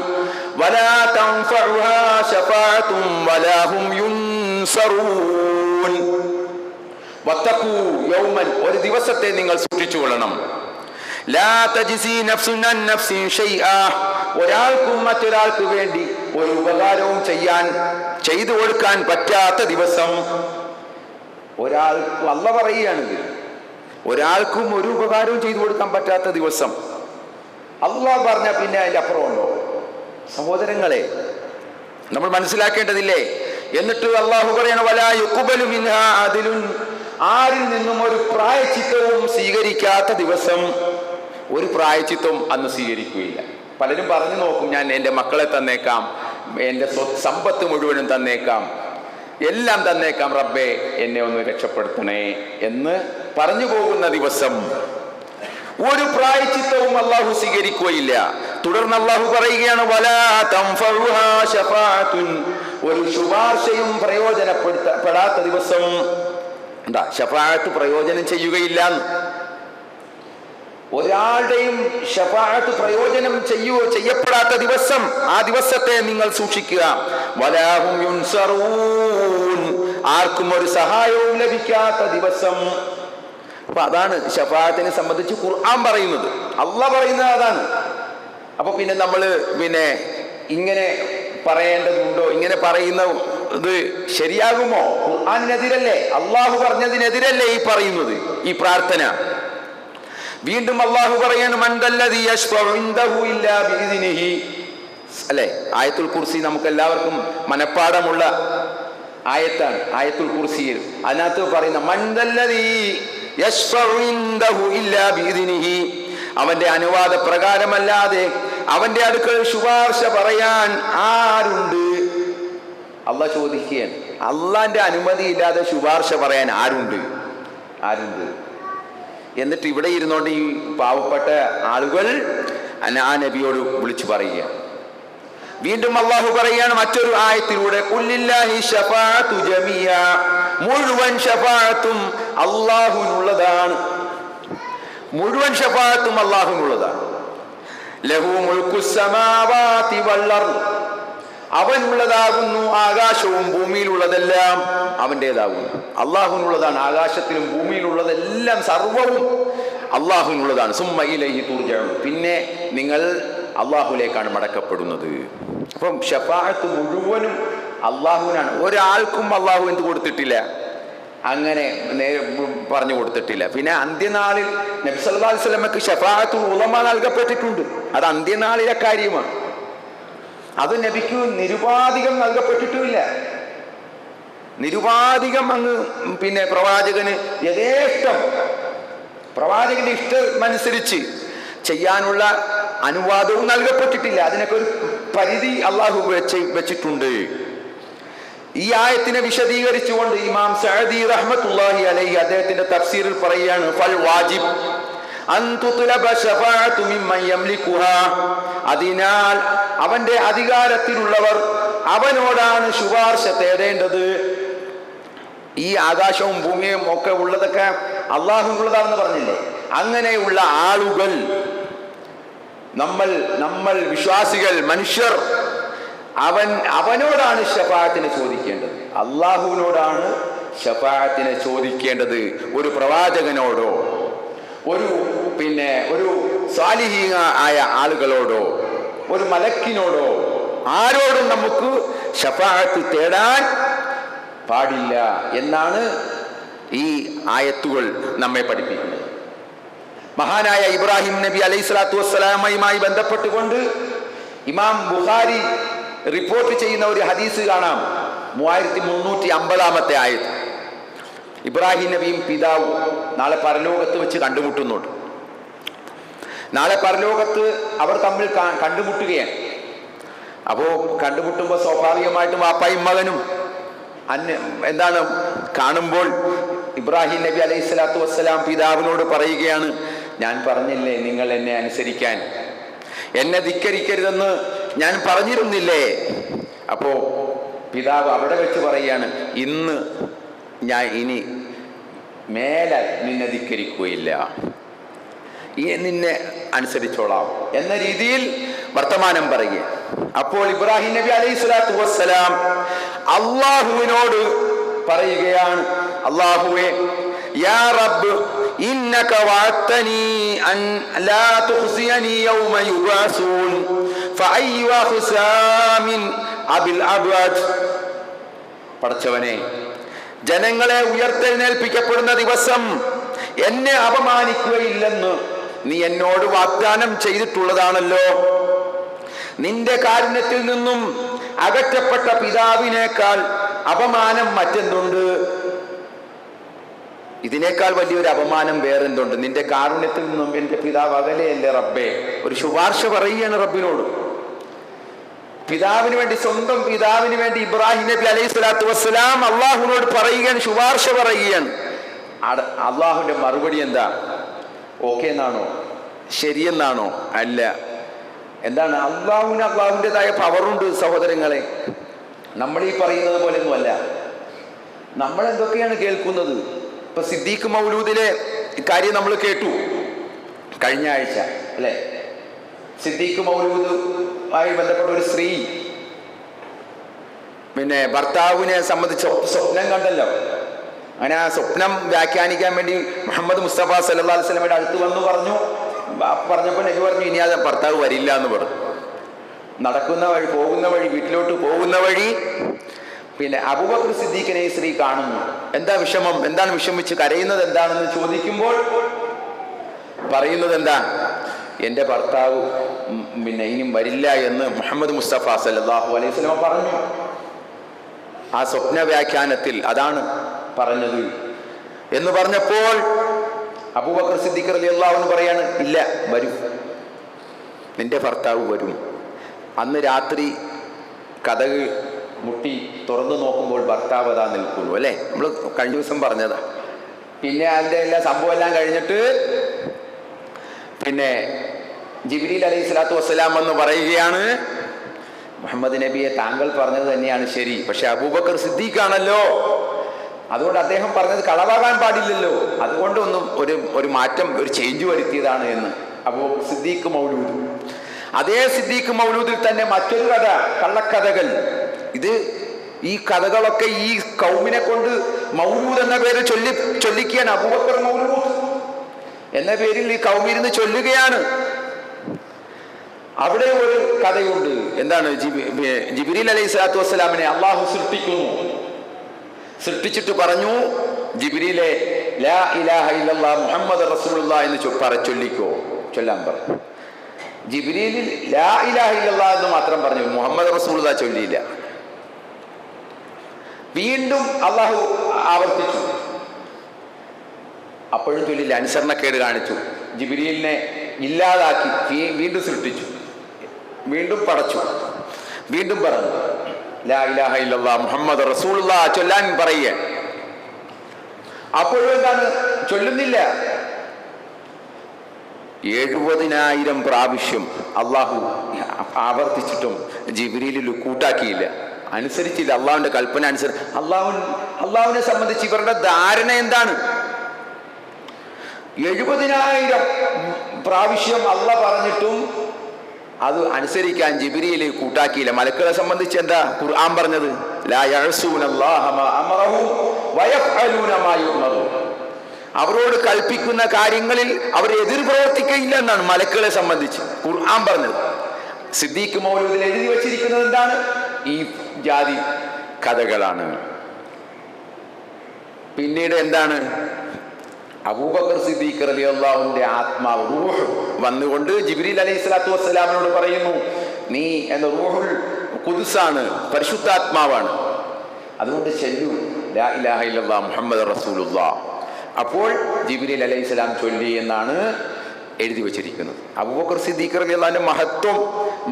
[SPEAKER 1] വലാ തൻഫഉഹാ ശഫാഅത്തുൻ വലാ ഹും യുൻസറൂൻ. വത്തഖൂ യൗമൻ, ഒരു ദിവസത്തെ നിങ്ങൾ സൂക്ഷിച്ചു കൊള്ളണം. ലാ തജ്സി നഫ്സുൻ അൻ നഫ്സിൻ ഷൈഅ, ഒരാൾക്കും മറ്റൊരാൾക്ക് വേണ്ടി ഒരു ഉപകാരവും ചെയ്തു കൊടുക്കാൻ പറ്റാത്ത ദിവസം. ഒരാൾക്ക്, അല്ലാഹ് പറയുകയാണെങ്കിൽ, ഒരാൾക്കും ഒരു ഉപകാരവും ചെയ്തു കൊടുക്കാൻ പറ്റാത്ത ദിവസം. അല്ലാഹ് പറഞ്ഞ പിന്നെ അതിന്റെ അപ്പുറമുണ്ടോ? സഹോദരങ്ങളെ, നമ്മൾ മനസ്സിലാക്കേണ്ടതില്ലേ? എന്നിട്ട് അല്ലാഹു പറയണ, വലാ യുഖ്ബലു മിൻഹാ അദ്ലുൻ, ആരിൽ നിന്നും ഒരു പ്രായശ്ചിത്തവും സ്വീകരിക്കാത്ത ദിവസം. ഒരു പ്രായശ്ചിത്തവും അന്ന് സ്വീകരിക്കുകയില്ല. പലരും പറഞ്ഞു നോക്കും, ഞാൻ എൻ്റെ മക്കളെ തന്നേക്കാം, എൻ്റെ സമ്പത്ത് മുഴുവനും തന്നേക്കാം, എല്ലാം തന്നേക്കാം, റബ്ബേ എന്നെ ഒന്ന് രക്ഷപ്പെടുത്തണേ എന്ന് പറഞ്ഞു പോകുന്ന ദിവസം ഒരു പ്രായശ്ചിത്തവും അല്ലാഹു സ്വീകരിക്കുകയില്ല. തുടർന്ന് അല്ലാഹു പറയുകയാണ്, വലാ തൻഫഉഹാ ശഫാഅത്തുൻ, ഒരു ശുപാർശയും പ്രയോജനപ്പെടാത്ത ദിവസം. എന്താ? ശഫാഅത്ത് പ്രയോജനം ചെയ്യുകയില്ല. ഒരാളുടെയും ശഫാഅത്ത് പ്രയോജനം ചെയ്യപ്പെടാത്ത ദിവസം, ആ ദിവസത്തെ നിങ്ങൾ സൂക്ഷിക്കുക. വലാഹും യുൻസറൂൻ, ആർക്കും ഒരു സഹായവും ലഭിക്കാത്ത ദിവസം. അപ്പൊ അതാണ് ശഫാഅത്തിനെ സംബന്ധിച്ച് ഖുർആൻ പറയുന്നത്, അള്ളാഹ് പറയുന്നത് അതാണ്. അപ്പൊ പിന്നെ നമ്മള് ഇങ്ങനെ പറയേണ്ടതുണ്ടോ? ഇങ്ങനെ പറയുന്നത് ശരിയാകുമോ? ഖുർആനിനെതിരല്ലേ, അള്ളാഹു പറഞ്ഞതിനെതിരല്ലേ ഈ പറയുന്നത്, ഈ പ്രാർത്ഥന? വീണ്ടും അള്ളാഹു പറയാണ് മൻദല്ലദീ യശ്ഫഉ ഇൻദഹു ഇല്ലാ ബിഇദ്നിഹി. അല്ലേ, ആയത്തുൽ കുർസി നമുക്ക് എല്ലാവർക്കും മനഃപ്പാഠമുള്ള ആയത്താണ്. ആയത്തുൽ കുർസിയിൽ അതിനകത്ത് പറയുന്ന മൻദല്ലദീ യശ്ഫഉ ഇൻദഹു ഇല്ലാ ബിഇദ്നിഹി, അവന്റെ അനുവാദ പ്രകാരമല്ലാതെ അവന്റെ അടുക്കൽ ശുപാർശ പറയാൻ ആരുണ്ട്? അള്ളാഹ് ചോദിക്കുകയാണ്, അള്ളാന്റെ അനുമതി ഇല്ലാതെ ശുപാർശ പറയാൻ ആരുണ്ട്? എന്നിട്ട് ഇവിടെ ഇരുന്നോണ്ട് ഈ പാവപ്പെട്ട ആളുകൾ ആ നബിയോട് വിളിച്ചു പറയുക. വീണ്ടും അള്ളാഹു പറയാണ് മറ്റൊരു ആയത്തിലൂടെ, ഖുല്ലില്ലാഹി ശഫാഅത്തു ജമീഅ, മുഴുവൻ ശഫാഅത്തും അള്ളാഹുവിനുള്ളതാണ്. മുഴുവൻ ശഫാഅത്തും അള്ളാഹുവിനുള്ളതാണ്. ലഹു മുൽക്കുസ് സമാവാതി വൽ അർദ്, അവനുള്ളതാകുന്നു ആകാശവും ഭൂമിയിലുള്ളതെല്ലാം അവൻ്റെതാകുന്നു. അള്ളാഹുവിനുള്ളതാണ്. ആകാശത്തിലും ഭൂമിയിലുള്ളതെല്ലാം സർവവും അള്ളാഹുവിനുള്ളതാണ്. സുമ്മ ഇലൈഹി തുർജഊൻ, പിന്നെ നിങ്ങൾ അള്ളാഹുലേക്കാണ് മടക്കപ്പെടുന്നത്. അപ്പം ശഫാഅത്ത് മുഴുവനും അള്ളാഹുവിനാണ്. ഒരാൾക്കും അള്ളാഹു എന്ത് കൊടുത്തിട്ടില്ല, അങ്ങനെ പറഞ്ഞു കൊടുത്തിട്ടില്ല. പിന്നെ അന്ത്യനാളിൽ നബി സല്ലല്ലാഹു അലൈഹി വസല്ലമക്ക് ശഫാഅത്തുൽ ഉളമ നൽകപ്പെട്ടിട്ടുണ്ട്. അത് അന്ത്യനാളിലെ കാര്യമാണ്. അത് നബിക്ക് നിരുപാധികം നൽകപ്പെട്ടിട്ടുമില്ല. നിരുപാധികം അങ്ങ് പ്രവാചകന് യഥേഷ്ടം പ്രവാചകന്റെ ഇഷ്ടമനുസരിച്ച് ചെയ്യാനുള്ള അനുവാദവും നൽകപ്പെട്ടിട്ടില്ല. അതിനൊക്കെ ഒരു പരിധി അള്ളാഹു വെച്ചിട്ടുണ്ട്. ഈ ആയത്തിനെ വിശദീകരിച്ചുകൊണ്ട് ഇമാം സഅദി റഹ്മത്തുള്ളാഹി അലൈഹി അദ്ദേഹത്തിന്റെ തഫ്സീറിൽ പറയുകയാണ്, ഫൽ വാജിബ് അൻ തുത്ലബ ശഫാഅത്തു മിമ്മൻ യംലികുഹാ, അതിനാൽ അവന്റെ അധികാരത്തിലുള്ളവർ അവനോടാണ് ശുപാർശ തേടേണ്ടത്. ഈ ആകാശവും ഭൂമിയും ഒക്കെ ഉള്ളതൊക്കെ അള്ളാഹുവിനുള്ളതാണെന്ന് പറഞ്ഞില്ലേ? അങ്ങനെയുള്ള ആളുകൾ, നമ്മൾ വിശ്വാസികൾ, മനുഷ്യർ, അവനോടാണ് ശഫാഅത്തിനെ ചോദിക്കേണ്ടത്. അള്ളാഹുവിനോടാണ് ശഫാഅത്തിനെ ചോദിക്കേണ്ടത്. ഒരു പ്രവാചകനോടോ ഒരു സാലിഹീന ആയ ആളുകളോടോ ഒരു മലക്കിനോടോ ആരോടും നമുക്ക് ശഫാഅത്ത് തേടാൻ പാടില്ല എന്നാണ് ഈ ആയത്തുകൾ നമ്മെ പഠിപ്പിക്കുന്നത്. മഹാനായ ഇബ്രാഹിം നബി അലൈഹി സ്വലാത്തു വസ്സലാമയുമായി ബന്ധപ്പെട്ടുകൊണ്ട് ഇമാം ബുഖാരി റിപ്പോർട്ട് ചെയ്യുന്ന ഒരു ഹദീസ് കാണാം. 3350 ആയത്ത്. ഇബ്രാഹിം നബിയും പിതാവും നാളെ പരലോകത്ത് വെച്ച് കണ്ടുമുട്ടുന്നുണ്ട്. നാളെ പരലോകത്ത് അവർ തമ്മിൽ കണ്ടുമുട്ടുകയാണ്. അപ്പോൾ കണ്ടുമുട്ടുമ്പോൾ സ്വാഭാവികമായിട്ടും വാപ്പായും മകനും കാണുമ്പോൾ ഇബ്രാഹിം നബി അലൈഹി സ്വലാത്തു വസ്സലാം പിതാവിനോട് പറയുകയാണ്, ഞാൻ പറഞ്ഞില്ലേ നിങ്ങൾ എന്നെ അനുസരിക്കാൻ, എന്നെ ധിക്കരിക്കരുതെന്ന് ഞാൻ പറഞ്ഞിരുന്നില്ലേ? അപ്പോ പിതാവ് അവിടെ വെച്ച് പറയുകയാണ്, ഞാൻ ഇനി മേലെ നിന്നെ ധിക്കരിക്കുകയില്ല, നിന്നെ അനുസരിച്ചോളാം എന്ന രീതിയിൽ വർത്തമാനം പറയുക. അപ്പോൾ ഇബ്രാഹിം നബി അലൈഹി സ്വലാത്തു വസ്സലാം അള്ളാഹുവിനോട് പറയുകയാണ്, അള്ളാഹുവേ, യാ റബ്ബ് ഇന്നക വഅദ്തനി അൻ ലാ തുഖ്സിയനി യൗമ യുബഅസൂൻ ഫഅയ്യ ഖുസാമിൻ അബിൽ അബ്വദ്. പടച്ചവനെ, ജനങ്ങളെ ഉയർത്തെഴുന്നേൽപ്പിക്കപ്പെടുന്ന ദിവസം എന്നെ അപമാനിക്കുകയില്ലെന്ന് നീ എന്നോട് വാഗ്ദാനം ചെയ്തിട്ടുള്ളതാണല്ലോ. നിന്റെ കാരുണ്യത്തിൽ നിന്നും അകറ്റപ്പെട്ട പിതാവിനേക്കാൾ അപമാനം മറ്റെന്തുണ്ട്? ഇതിനേക്കാൾ വലിയൊരു അപമാനം വേറെന്തുണ്ട്? നിന്റെ കാരുണ്യത്തിൽ നിന്നും എന്റെ പിതാവ് അകലെയല്ലേ റബ്ബേ? ഒരു ശുപാർശ പറയുകയാണ് റബ്ബിനോട്. പിതാവിന് വേണ്ടി, സ്വന്തം പിതാവിന് വേണ്ടി ഇബ്രാഹിം നബി അലൈഹി സ്വലാത്തു വസ്സലാം അള്ളാഹുവിനോട് പറയുകയാണ്, ശുപാർശ പറയുകയാണ്. അള്ളാഹുവിന്റെ മറുപടി എന്താ? ഓക്കെ എന്നാണോ? ശരിയെന്നാണോ? അല്ല. എന്താണ്? അള്ളാഹുവിൻ്റെതായ പവറുണ്ട് സഹോദരങ്ങളെ. നമ്മൾ ഈ പറയുന്നത് പോലെയൊന്നും അല്ല. നമ്മൾ എന്തൊക്കെയാണ് കേൾക്കുന്നത്? ഇപ്പൊ സിദ്ദീഖ് മൗലൂദിലെ കാര്യം നമ്മൾ കേട്ടു. കഴിഞ്ഞ ആഴ്ച അല്ലേ, സിദ്ദീഖ് മൗലൂദുമായി ബന്ധപ്പെട്ട ഒരു സ്ത്രീ പിന്നെ ഭർത്താവിനെ സംബന്ധിച്ച് സ്വപ്നം കണ്ടല്ലോ. അങ്ങനെ ആ സ്വപ്നം വ്യാഖ്യാനിക്കാൻ വേണ്ടി മുഹമ്മദ് മുസ്തഫ സല്ലല്ലാഹു അലൈഹി വസല്ലമയുടെ അടുത്ത് വന്നു പറഞ്ഞപ്പോൾ നബി പറഞ്ഞു ഇനി അത് ഭർത്താവ് വരില്ല എന്ന് പറഞ്ഞു. നടക്കുന്ന വഴി, പോകുന്ന വഴി, വീട്ടിലോട്ട് പോകുന്ന വഴി പിന്നെ അബൂബക്കർ സിദ്ദീഖിനെ ഈ സ്ത്രീ കാണുന്നു. എന്താ വിഷമം, എന്താണ് വിഷമിച്ച് കരയുന്നത് എന്താണെന്ന് ചോദിക്കുമ്പോൾ പറയുന്നത് എന്താ, എൻ്റെ ഭർത്താവ് പിന്നെ ഇനിയും വരില്ല എന്ന് മുഹമ്മദ് മുസ്തഫ സല്ലല്ലാഹു അലൈഹി വസല്ലമ പറഞ്ഞു. ആ സ്വപ്ന വ്യാഖ്യാനത്തിൽ അതാണ് പറഞ്ഞത് എന്ന് പറഞ്ഞപ്പോൾ അബൂബക്കർ സിദ്ദീഖ് റളിയല്ലാഹു അൻഹു പറയാണ്, ഇല്ല, വരും, നിന്റെ ഭർത്താവ് വരും. അന്ന് രാത്രി കതക് മുട്ടി തുറന്നു നോക്കുമ്പോൾ ഭർത്താവ് അതാ നിൽക്കുന്നു അല്ലേ, നമ്മൾ കഴിഞ്ഞ ദിവസം പറഞ്ഞതാ. പിന്നെ അതിൻ്റെ എല്ലാ സംഭവം എല്ലാം കഴിഞ്ഞിട്ട് പിന്നെ ജിബ്രീൽ അലൈഹി സ്വലാത്തു വസ്സലാം എന്ന് പറയുകയാണ്, മുഹമ്മദ് നബിയെ താങ്കൾ പറഞ്ഞത് തന്നെയാണ് ശരി, പക്ഷെ അബൂബക്കർ സിദ്ദീഖാണല്ലോ, അതുകൊണ്ട് അദ്ദേഹം പറഞ്ഞത് കളവാകാൻ പാടില്ലല്ലോ, അതുകൊണ്ട് ഒന്നും ഒരു മാറ്റം, ഒരു ചേഞ്ച് വരുത്തിയതാണ് എന്ന്. അബൂബക്കർ സിദ്ദീഖ് മൗലൂദ്. അതേ സിദ്ദീഖ് മൗലൂദിൽ തന്നെ മറ്റൊരു കഥ, കള്ളക്കഥകൾ. ഈ കഥകളൊക്കെ ഈ കൗമിനെ കൊണ്ട് മൗലൂദ് എന്ന പേര് ചൊല്ലിക്കുകയാണ്. അബൂബക്കർ മൗലൂദ് എന്ന പേരിൽ ഈ കൗമിരുന്ന് ചൊല്ലുകയാണ്. അവിടെ ഒരു കഥയുണ്ട്. എന്താണ്, ജിബ്രീൽ അലൈഹി സ്വലാത്തു വസ്സലാമിനെ അള്ളാഹു സൃഷ്ടിച്ചിട്ട് പറഞ്ഞു, ജിബ്രീലെ ലാ ഇലാഹ ഇല്ലല്ലാഹ് മുഹമ്മദ് റസൂലുള്ളാഹ് എന്ന് ചൊല്ലാൻ പറഞ്ഞു. ജിബ്രീലിൽ ലാ ഇലാഹ ഇല്ലല്ലാഹ് എന്ന് മാത്രം പറഞ്ഞു, മുഹമ്മദ് റസൂലുള്ളാഹ് ചൊല്ലിയില്ല. വീണ്ടും അള്ളാഹു ആവർത്തിച്ചു, അപ്പോഴും ചൊല്ലില്ല, അനുസരണക്കേട് കാണിച്ചു. ജിബ്രീലിനെ ഇല്ലാതാക്കി വീണ്ടും സൃഷ്ടിച്ചു, വീണ്ടും പടച്ചു, വീണ്ടും പറഞ്ഞു ലാ ഇലാഹ ഇല്ലല്ലാഹ് മുഹമ്മദ് റസൂലുള്ളാഹ് ചൊല്ലാൻ പറയുക. അപ്പോഴും എന്താണ്, ചൊല്ലുന്നില്ല. 70,000 പ്രാവശ്യം അള്ളാഹു ആവർത്തിച്ചിട്ടും ജിബ്രീലിൽ കൂട്ടാക്കിയില്ല, അനുസരിച്ചില്ല. അള്ളാഹുവിന്റെ കൽപ്പന അനുസരിച്ച് അള്ളാഹുവിനെ സംബന്ധിച്ച് ഇവരുടെ ധാരണ എന്താണ്? 70,000 പ്രാവശ്യം അള്ളാഹ് പറഞ്ഞിട്ടും അത് അനുസരിക്കാൻ ജിബ്രീൽ കൂട്ടാക്കിയില്ല. മലക്കുകളെ സംബന്ധിച്ച് എന്താ ഖുർആൻ പറഞ്ഞത്? ലാ യഅസൂനല്ലാഹ മാ അമറഹു വയഫ്അലൂന മാ യുമറു. അവരോട് കൽപ്പിക്കുന്ന കാര്യങ്ങളിൽ അവർ എതിർ പ്രവർത്തിക്കയില്ല എന്നാണ് മലക്കുകളെ സംബന്ധിച്ച് ഖുർആൻ പറഞ്ഞത്. സിദ്ദീഖ് മൗലൂദിൽ എഴുതി വച്ചിരിക്കുന്നത് എന്താണ്? ഈ ജാതി കഥകളാണ്. പിന്നീട് എന്താണ്, അബൂബക്കർ സിദ്ദീഖ് റളിയല്ലാഹുവിന്റെ ആത്മാവ് റൂഹ് വന്നുകൊണ്ട് ജിബ്രീൽ അലൈഹി സ്വലാത്തു വസ്സലാമിനോട് പറയുന്നു, നീ എന്ന റൂഹുൽ ഖുദ്സാണ്, പരിശുദ്ധാത്മാവാണ്, അതുകൊണ്ട് ചൊല്ലൂ ലാ ഇലാഹ ഇല്ലല്ലാഹ് മുഹമ്മദ് റസൂലുള്ളാഹ്. അപ്പോൾ ജിബ്രീൽ അലൈഹി സ്വലാം ചൊല്ലി എന്നാണ് എഴുതി വച്ചിരിക്കുന്നത്. അബൂബക്കർ സിദ്ദീഖ് റളിയല്ലാഹുവിന്റെ മഹത്വം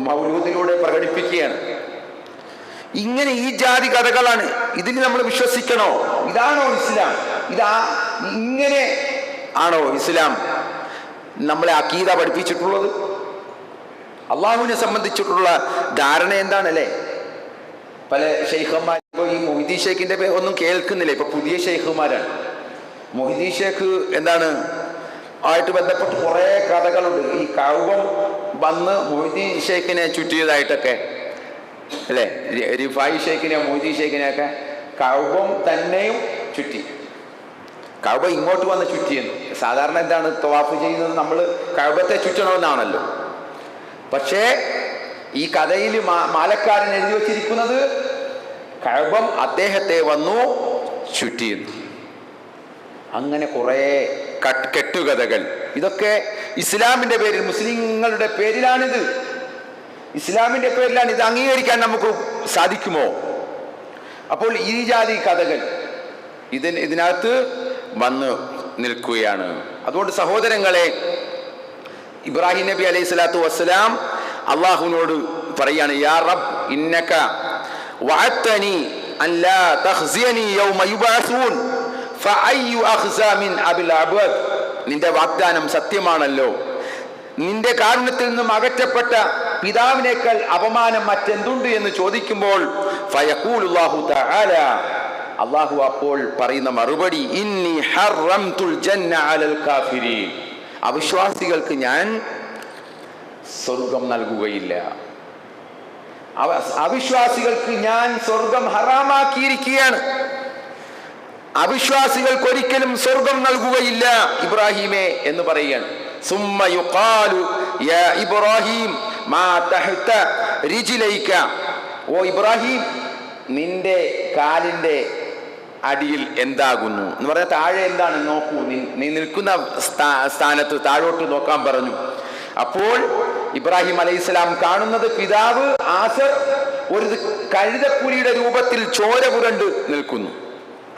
[SPEAKER 1] മൗലൂദിലൂടെ പ്രകടിപ്പിക്കുകയാണ്. ഇങ്ങനെ ഈ ജാതി കഥകളാണ്. ഇതിൽ നമ്മൾ വിശ്വസിക്കണോ? ഇതാണോ ഇസ്ലാം? ഇങ്ങനെ ആണോ ഇസ്ലാം നമ്മളെ അഖീദ പഠിപ്പിച്ചിട്ടുള്ളത്? അള്ളാഹുവിനെ സംബന്ധിച്ചിട്ടുള്ള ധാരണ എന്താണല്ലേ? പല ഷെയ്ഖന്മാർ, ഇപ്പോൾ ഈ മൊഹിദി ഷേഖിന്റെ ഒന്നും കേൾക്കുന്നില്ല, ഇപ്പൊ പുതിയ ഷെയ്ഖുമാരാണ്. മൊഹിദി ഷേഖ് എന്താണ് ആയിട്ട് ബന്ധപ്പെട്ട് കുറെ കഥകളുണ്ട്. ഈ കൗബം വന്ന് മൊഹിദി ഷേഖിനെ ചുറ്റിയതായിട്ടൊക്കെ അല്ലേ, റിഫായി ഷേഖിനെ മൊഹിദി ഷേഖിനെയൊക്കെ കൗബം തന്നെയും ചുറ്റി. കഅബ ഇങ്ങോട്ട് വന്ന് ചുറ്റിയെന്ന്. സാധാരണ എന്താണ് തവാഫ് ചെയ്യുന്നത്, നമ്മൾ കഅബത്തെ ചുറ്റണമെന്നാണല്ലോ. പക്ഷേ ഈ കഥയിൽ മാലക്കാരൻ എഴുതി വച്ചിരിക്കുന്നത് കഅബം അദ്ദേഹത്തെ വന്നു ചുറ്റിയെന്ന്. അങ്ങനെ കുറേ കെട്ടുകഥകൾ. ഇതൊക്കെ ഇസ്ലാമിന്റെ പേരിൽ, മുസ്ലിങ്ങളുടെ പേരിലാണിത്, ഇസ്ലാമിന്റെ പേരിലാണ്. ഇത് അംഗീകരിക്കാൻ നമുക്ക് സാധിക്കുമോ? അപ്പോൾ ഈ ജാതി കഥകൾ ഇതിനകത്ത് വന്ന് നിൽക്കുകയാണ്. അതുകൊണ്ട് സഹോദരങ്ങളെ, ഇബ്രാഹിം നബി അലൈഹി സ്വലാത്തു വസ്സലാം അള്ളാഹുവിനോട് പറയാണ്, യാ റബ്ബ് ഇന്നക വഅദ്തനി അൻ ലാ തഖ്സിയനി യൗമ യുബഅസൂൻ ഫഅയ്യു അഖ്സാ മിൻ അബിൽ അബ്വദ്. നിന്റെ വാഗ്ദാനം സത്യമാണല്ലോ, നിന്റെ കാരുണ്യത്തിൽ നിന്നും അകറ്റപ്പെട്ട പിതാവിനേക്കാൾ അപമാനം മറ്റെന്തുണ്ട് എന്ന് ചോദിക്കുമ്പോൾ ഫയഖൂലുല്ലാഹു തആല, അള്ളാഹു അപ്പോൾ പറയുന്ന മറുപടി, ഇന്നി ഹറംതുൽ ജന്ന അലൽ കാഫിരീൻ, അവിശ്വാസികൾക്ക് ഞാൻ സ്വർഗം നൽകുകയില്ല, അവിശ്വാസികൾക്ക് ഞാൻ സ്വർഗം ഹറാമാക്കിയിരിക്കുകയാണ്, അവിശ്വാസികൾക്ക് ഒരിക്കലും സ്വർഗം നൽകുകയില്ല ഇബ്രാഹിമേ എന്ന് പറയുകയാണ്. സുമ്മ യുഖാലു യാ ഇബ്രാഹിം മാ തഹ്ത റിജ്ലൈക, ഓ ഇബ്രാഹിം നിന്റെ കാലിന്റെ അടിയിൽ എന്താകുന്നു എന്ന് പറഞ്ഞാൽ താഴെ എന്താണ് നോക്കൂ, നീ നിൽക്കുന്ന സ്ഥാനത്ത് താഴോട്ട് നോക്കാൻ പറഞ്ഞു. അപ്പോൾ ഇബ്രാഹിം അലൈഹിസ്സലാം കാണുന്നത് പിതാവ് ആസർ ഒരു കഴുതപ്പുലിയുടെ രൂപത്തിൽ ചോര പുരണ്ട് നിൽക്കുന്നു.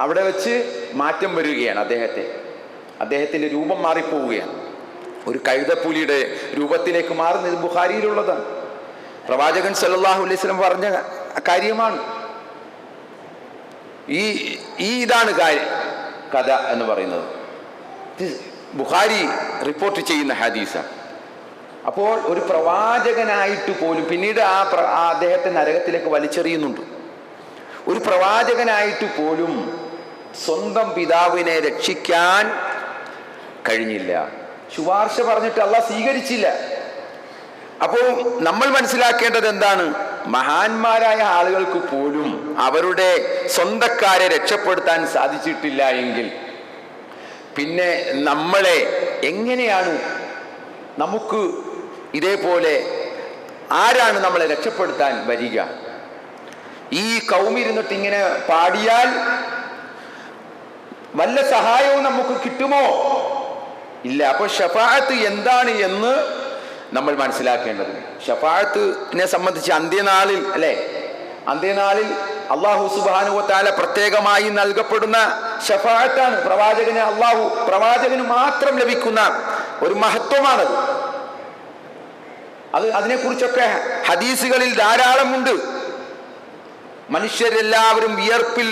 [SPEAKER 1] അവിടെ വെച്ച് മാറ്റം വരികയാണ്, അദ്ദേഹത്തിന്റെ രൂപം മാറിപ്പോവുകയാണ്, ഒരു കഴുതപ്പുലിയുടെ രൂപത്തിലേക്ക് മാറുന്നത്. ഇത് ബുഖാരിയിലുള്ളതാണ്, പ്രവാചകൻ സല്ലല്ലാഹു അലൈഹി വസല്ലം പറഞ്ഞ കാര്യമാണ്. ഇതാണ് കഥ എന്ന് പറയുന്നത്, ബുഖാരി റിപ്പോർട്ട് ചെയ്യുന്ന ഹദീസാണ്. അപ്പോൾ ഒരു പ്രവാചകനായിട്ട് പോലും പിന്നീട് അദ്ദേഹത്തെ നരകത്തിലേക്ക് വലിച്ചെറിയുന്നുണ്ട്. ഒരു പ്രവാചകനായിട്ട് പോലും സ്വന്തം പിതാവിനെ രക്ഷിക്കാൻ കഴിഞ്ഞില്ല, ശുപാർശ പറഞ്ഞിട്ട് അള്ളാഹ് സ്വീകരിച്ചില്ല. അപ്പോൾ നമ്മൾ മനസ്സിലാക്കേണ്ടത് എന്താണ്? മഹാന്മാരായ ആളുകൾക്ക് പോലും അവരുടെ സ്വന്തക്കാരെ രക്ഷപ്പെടുത്താൻ സാധിച്ചിട്ടില്ല എങ്കിൽ പിന്നെ നമ്മളെ എങ്ങനെയാണ്, നമുക്ക് ഇതേപോലെ ആരാണ് നമ്മളെ രക്ഷപ്പെടുത്താൻ വരിക? ഈ കൗമിരുന്നിട്ട് ഇങ്ങനെ പാടിയാൽ വല്ല സഹായവും നമുക്ക് കിട്ടുമോ? ഇല്ല. അപ്പോൾ ഷഫാഅത്ത് എന്താണ് എന്ന് നമ്മൾ മനസ്സിലാക്കേണ്ടത്. ഷഫാഅത്തിനെ സംബന്ധിച്ച് അന്ത്യനാളിൽ അന്ത്യനാളിൽ അല്ലാഹു സുബ്ഹാനഹു വ തആല പ്രത്യേകമായി നൽകപ്പെടുന്ന ഷഫാഅത്താണ്. പ്രവാചകന് മാത്രം ലഭിക്കുന്ന ഒരു മഹത്വമാണത്. അതിനെക്കുറിച്ചൊക്കെ ഹദീസുകളിൽ ധാരാളമുണ്ട്. മനുഷ്യരെല്ലാവരും വിയർപ്പിൽ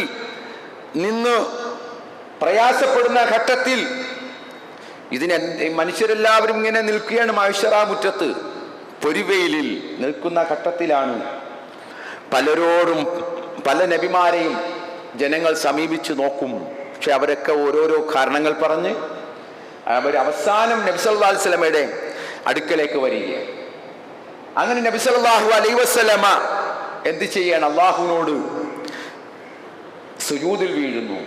[SPEAKER 1] നിന്ന് പ്രയാസപ്പെടുന്ന ഘട്ടത്തിൽ മനുഷ്യരെല്ലാവരും ഇങ്ങനെ നിൽക്കുകയാണ് മഹ്ശറാ മുറ്റത്ത്, പൊരിവെയിലിൽ നിൽക്കുന്ന ഘട്ടത്തിലാണ് പലരോടും പല നബിമാരെയും ജനങ്ങൾ സമീപിച്ചു നോക്കും. പക്ഷെ അവരൊക്കെ ഓരോരോ കാരണങ്ങൾ പറഞ്ഞ് അവർ അവസാനം നബി സല്ലല്ലാഹു അലൈഹി വസല്ലമയുടെ അടുക്കലേക്ക് വരികയാണ്. അങ്ങനെ നബി സല്ലല്ലാഹു അലൈഹി വസല്ലമ എന്ത് ചെയ്യാണ്? അള്ളാഹുവിനോട് സുജൂദിൽ വീഴുന്നു.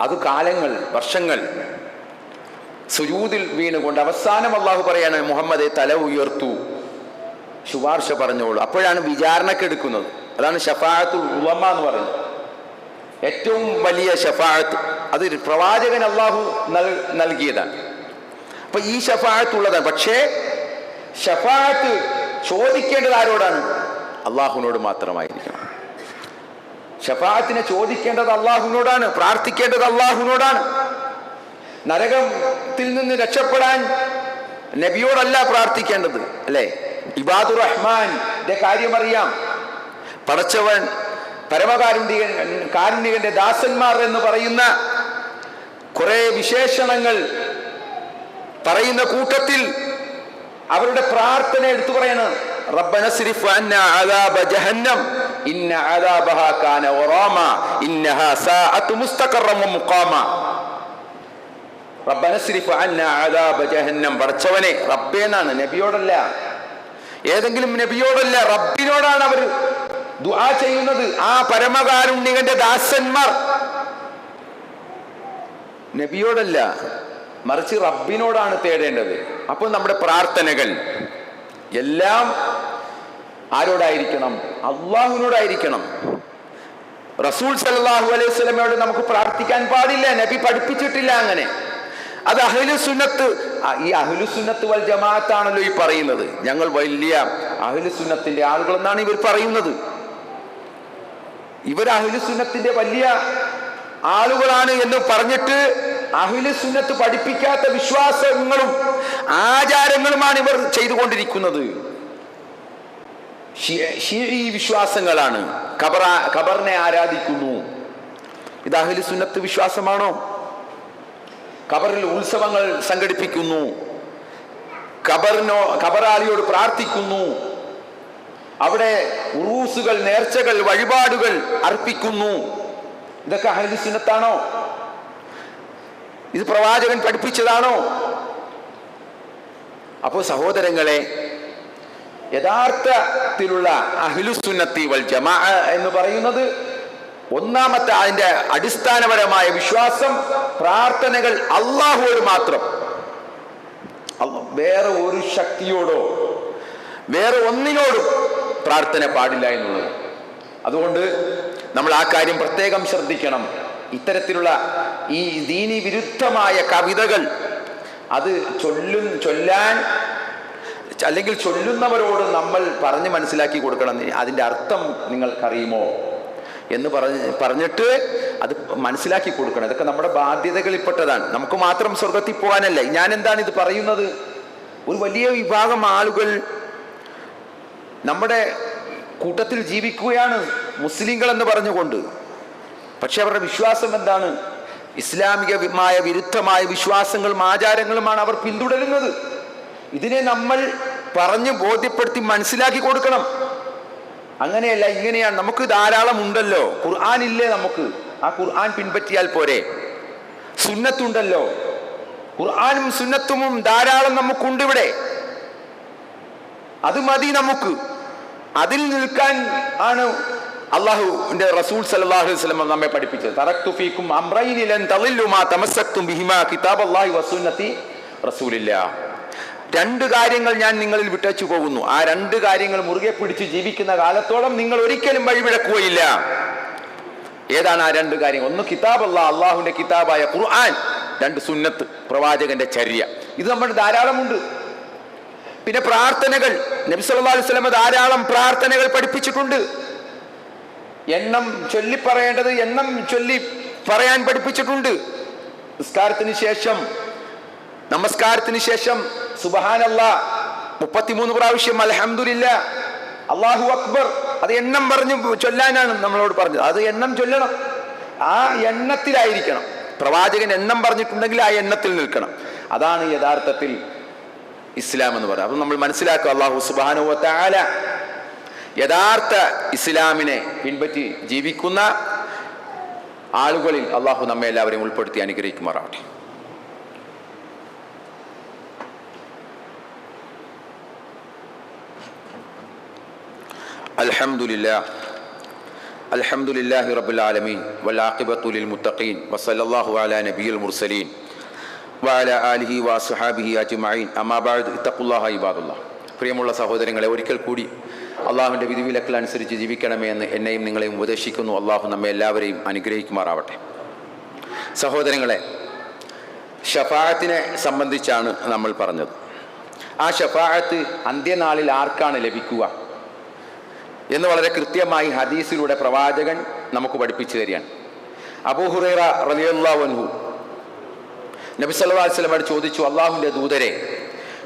[SPEAKER 1] അത് കാലങ്ങൾ, വർഷങ്ങൾ സുജൂദിൽ വീണുകൊണ്ട് അവസാനം അള്ളാഹു പറയാണ്, മുഹമ്മദെ തല ഉയർത്തു, ശുപാർശ പറഞ്ഞോളൂ. അപ്പോഴാണ് വിചാരണക്കെടുക്കുന്നത്. അതാണ് ഷഫാഅത്തുൽ ഉളമ എന്ന് പറയുന്നത്, ഏറ്റവും വലിയ ഷഫാഅത്ത്. അത് പ്രവാചകൻ അള്ളാഹു നൽകിയതാണ്. അപ്പൊ ഈ ഷഫാഅത്ത് ഉള്ളതാണ്. പക്ഷേ ഷഫാഅത്ത് ചോദിക്കേണ്ടത് ആരോടാണ്? അള്ളാഹുവിനോട് മാത്രമായിരിക്കണം. ഷഫാഅത്തിനെ ചോദിക്കേണ്ടത് അള്ളാഹുവിനോടാണ്, പ്രാർത്ഥിക്കേണ്ടത് അള്ളാഹുവിനോടാണ്. നരകത്തിൽ നിന്ന് രക്ഷപ്പെടാൻ നബിയോടല്ല പ്രാർത്ഥിക്കേണ്ടത്, അല്ലേ? ഇബാദുർ റഹ്മാന്റെ കാര്യം അറിയാം. പടച്ചവൻ കാരുണ്യകന്റെ ദാസന്മാർ എന്ന് പറയുന്ന കുറെ വിശേഷണങ്ങൾ പറയുന്ന കൂട്ടത്തിൽ അവരുടെ പ്രാർത്ഥന എടുത്തു പറയണം. റബ്ബന സ്രിഫ് അന്നാ അദാബ ജഹന്നം ഇന്ന അദാബഹാ കാന ഗറാമ ഇന്നഹാ സാഅതു മുസ്തഖറൻ വ മുഖാമ. റബ്ബന സ്രിഫ് അന്നാ അദാബ ജഹന്നം. പടച്ചവനെ, റബ്ബേന്നാണ്, നബിയോടല്ല, ഏതെങ്കിലും നബിയോടല്ല, റബ്ബിനോടാണ് അവർ ദുആ ചെയ്യുന്നത്. ആ പരമകാരുണ്യകന്റെ ദാസന്മാർ നബിയോടല്ല, മറിച്ച് റബ്ബിനോടാണ് തേടേണ്ടത്. അപ്പോൾ നമ്മുടെ പ്രാർത്ഥനകൾ എല്ലാം ആരോടായിരിക്കണം? അള്ളാഹുവിനോടായിരിക്കണം. റസൂൽ സല്ലല്ലാഹു അലൈഹി വസല്ലമയോട് നമുക്ക് പ്രാർത്ഥിക്കാൻ പാടില്ല, നബി പഠിപ്പിച്ചിട്ടില്ല അങ്ങനെ. അത് അഹ്ലുസുന്നത്ത്, ഈ അഹ്ലുസുന്നത്ത് വൽ ജമാഅത്താണല്ലോ ഈ പറയുന്നത്. ഞങ്ങൾ വലിയ അഹ്ലുസുന്നത്തിന്റെ ആളുകളെന്നാണ് ഇവർ പറയുന്നത്. ഇവർ അഹ്ലുസുന്നത്തിന്റെ വലിയ ആളുകളാണ് എന്ന് പറഞ്ഞിട്ട് അഹ്ലുസുന്നത്ത് പഠിപ്പിക്കാത്ത വിശ്വാസങ്ങളും ആചാരങ്ങളുമാണ് ഇവർ ചെയ്തുകൊണ്ടിരിക്കുന്നത്. ശീഈ വിശ്വാസങ്ങളാണ്. ഖബറിനെ ആരാധിക്കുന്നു. ഇത് അഹ്ലുസുന്നത്ത് വിശ്വാസമാണോ? ഖബറിൽ ഉത്സവങ്ങൾ സംഘടിപ്പിക്കുന്നു, ഖബറാളിയോട് പ്രാർത്ഥിക്കുന്നു, അവിടെ ഉറൂസുകൾ, നേർച്ചകൾ, വഴിപാടുകൾ അർപ്പിക്കുന്നു. ഇതൊക്കെ അഹ്ലുസുന്നത്താണോ? ഇത് പ്രവാചകൻ പഠിപ്പിച്ചതാണോ? അപ്പോൾ സഹോദരങ്ങളെ, യഥാർത്ഥത്തിലുള്ള അഹ്ലുസുന്നത്തി വൽ ജമാഅ എന്ന് പറയുന്നത് ഒന്നാമത്തെ അതിൻ്റെ അടിസ്ഥാനപരമായ വിശ്വാസം പ്രാർത്ഥനകൾ അള്ളാഹുവോട് മാത്രം, വേറെ ഒരു ശക്തിയോടോ വേറെ ഒന്നിനോടും പ്രാർത്ഥന പാടില്ല എന്നുള്ളത്. അതുകൊണ്ട് നമ്മൾ ആ കാര്യം പ്രത്യേകം ശ്രദ്ധിക്കണം. ഇത്തരത്തിലുള്ള ഈ ദീനി വിരുദ്ധമായ കവിതകൾ അത് ചൊല്ലാൻ അല്ലെങ്കിൽ ചൊല്ലുന്നവരോട് നമ്മൾ പറഞ്ഞ് മനസ്സിലാക്കി കൊടുക്കണം. അതിൻ്റെ അർത്ഥം നിങ്ങൾക്കറിയുമോ എന്ന് പറഞ്ഞിട്ട് അത് മനസ്സിലാക്കി കൊടുക്കണം. ഇതൊക്കെ നമ്മുടെ ബാധ്യതകളിൽപ്പെട്ടതാണ്. നമുക്ക് മാത്രം സ്വർഗത്തിൽ പോകാനല്ല. ഞാൻ എന്താണ് ഇത് പറയുന്നത്? ഒരു വലിയ വിഭാഗം ആളുകൾ നമ്മുടെ കൂട്ടത്തിൽ ജീവിക്കുകയാണ്, മുസ്ലിങ്ങൾ എന്ന് പറഞ്ഞുകൊണ്ട്. പക്ഷെ അവരുടെ വിശ്വാസം എന്താണ്? ഇസ്ലാമികമായ വിരുദ്ധമായ വിശ്വാസങ്ങളും ആചാരങ്ങളുമാണ് അവർ പിന്തുടരുന്നത്. ഇതിനെ നമ്മൾ പറഞ്ഞ് ബോധ്യപ്പെടുത്തി മനസ്സിലാക്കി കൊടുക്കണം. അങ്ങനെയല്ല, ഇങ്ങനെയാണ്. നമുക്ക് ധാരാളം ഉണ്ടല്ലോ. ഖുർആൻ ഇല്ലേ നമുക്ക്? ആ ഖുർആൻ പിൻപറ്റിയാൽ പോരെ. സുന്നത്തുണ്ടല്ലോ, ഖുർആനും സുന്നത്തും ധാരാളം നമുക്കുണ്ട് ഇവിടെ. അത് മതി നമുക്ക്. അതിൽ നിൽക്കാൻ ആണ് അല്ലാഹുവിന്റെ റസൂൽ സല്ലല്ലാഹു അലൈഹി വസല്ലം നമ്മെ പഠിപ്പിച്ചത്. തറക്തു ഫീകും അംറൈനി ലൻ തളില്ലു മാ തമസ്സക്തും ബിഹിമാ കിതാബല്ലാഹി വസുന്നതി റസൂലില്ലാഹ്. രണ്ട് കാര്യങ്ങൾ ഞാൻ നിങ്ങളിൽ വിട്ടേച്ചു പോകുന്നു. ആ രണ്ട് കാര്യങ്ങൾ മുറുകെ പിടിച്ച് ജീവിക്കുന്ന കാലത്തോളം നിങ്ങൾ ഒരിക്കലും വഴിപിഴക്കുകയില്ല. ഏതാണ് ആ രണ്ട് കാര്യങ്ങൾ? ഒന്ന് കിതാബല്ലാഹ്, അള്ളാഹുവിന്റെ കിതാബായ ഖുർആൻ. രണ്ട് സുന്നത്ത്, പ്രവാചകന്റെ ചര്യ. ഇത് നമ്മുടെ ധാരാളമുണ്ട്. പിന്നെ പ്രാർത്ഥനകൾ, നബി സല്ലല്ലാഹു അലൈഹി വസല്ലം ധാരാളം പ്രാർത്ഥനകൾ പഠിപ്പിച്ചിട്ടുണ്ട്. എണ്ണം ചൊല്ലി പറയേണ്ടത് എണ്ണം ചൊല്ലി പറയാൻ പഠിപ്പിച്ചിട്ടുണ്ട്. നമസ്കാരത്തിന് ശേഷം സുബ്ഹാനല്ലാഹ് 33 പ്രാവശ്യം, അൽഹംദുലില്ലാഹ്, അല്ലാഹു അക്ബർ, അത് എണ്ണം പറഞ്ഞു ചൊല്ലാനാണ് നമ്മളോട് പറഞ്ഞത്. അത് എണ്ണം ചൊല്ലണം. ആ എണ്ണത്തിലായിരിക്കണം. പ്രവാചകൻ എണ്ണം പറഞ്ഞിട്ടുണ്ടെങ്കിൽ ആ എണ്ണത്തിൽ നിൽക്കണം. അതാണ് യഥാർത്ഥത്തിൽ ഇസ്ലാം എന്ന് പറയുന്നത്. അപ്പം നമ്മൾ മനസ്സിലാക്കുക, അല്ലാഹു സുബ്ഹാനഹു വ തആല യഥാർത്ഥ ഇസ്ലാമിനെ പിൻപറ്റി ജീവിക്കുന്ന ആളുകളിൽ അള്ളാഹു നമ്മെ എല്ലാവരെയും ഉൾപ്പെടുത്തി അനുഗ്രഹിക്കുമാറാവട്ടെ. അൽഹംദുലില്ലാഹി റബ്ബിൽ ആലമീൻ വൽ ആഖിബത്തു ലിൽ മുത്തഖീൻ വസല്ലല്ലാഹു അലാ നബിയിൽ മുർസലീൻ വഅലാ ആലിഹി വഅസ്ഹാബിഹി അജ്മഈൻ. അമ്മാ ബഅദ്, ഇത്തഖുല്ലാഹ ഇബാദുല്ലാഹ്. പ്രിയമുള്ള സഹോദരങ്ങളെ, ഒരിക്കൽ കൂടി അള്ളാഹുവിൻ്റെ വിധിവിലക്കൾ അനുസരിച്ച് ജീവിക്കണമേ എന്ന് എന്നെയും നിങ്ങളെയും ഉപദേശിക്കുന്നു. അള്ളാഹു നമ്മെ എല്ലാവരെയും അനുഗ്രഹിക്കുമാറാവട്ടെ. സഹോദരങ്ങളെ, ഷഫാഅത്തിനെ സംബന്ധിച്ചാണ് നമ്മൾ പറഞ്ഞത്. ആ ഷഫാഅത്ത് അന്ത്യനാളിൽ ആർക്കാണ് ലഭിക്കുക എന്ന് വളരെ കൃത്യമായി ഹദീസിലൂടെ പ്രവാചകൻ നമുക്ക് പഠിപ്പിച്ചു തരികയാണ്. അബൂ ഹുറൈറ റളിയല്ലാഹു അൻഹു നബി സല്ലല്ലാഹു അലൈഹി വസല്ലം ചോദിച്ചു, അള്ളാഹുവിൻ്റെ ദൂതരെ,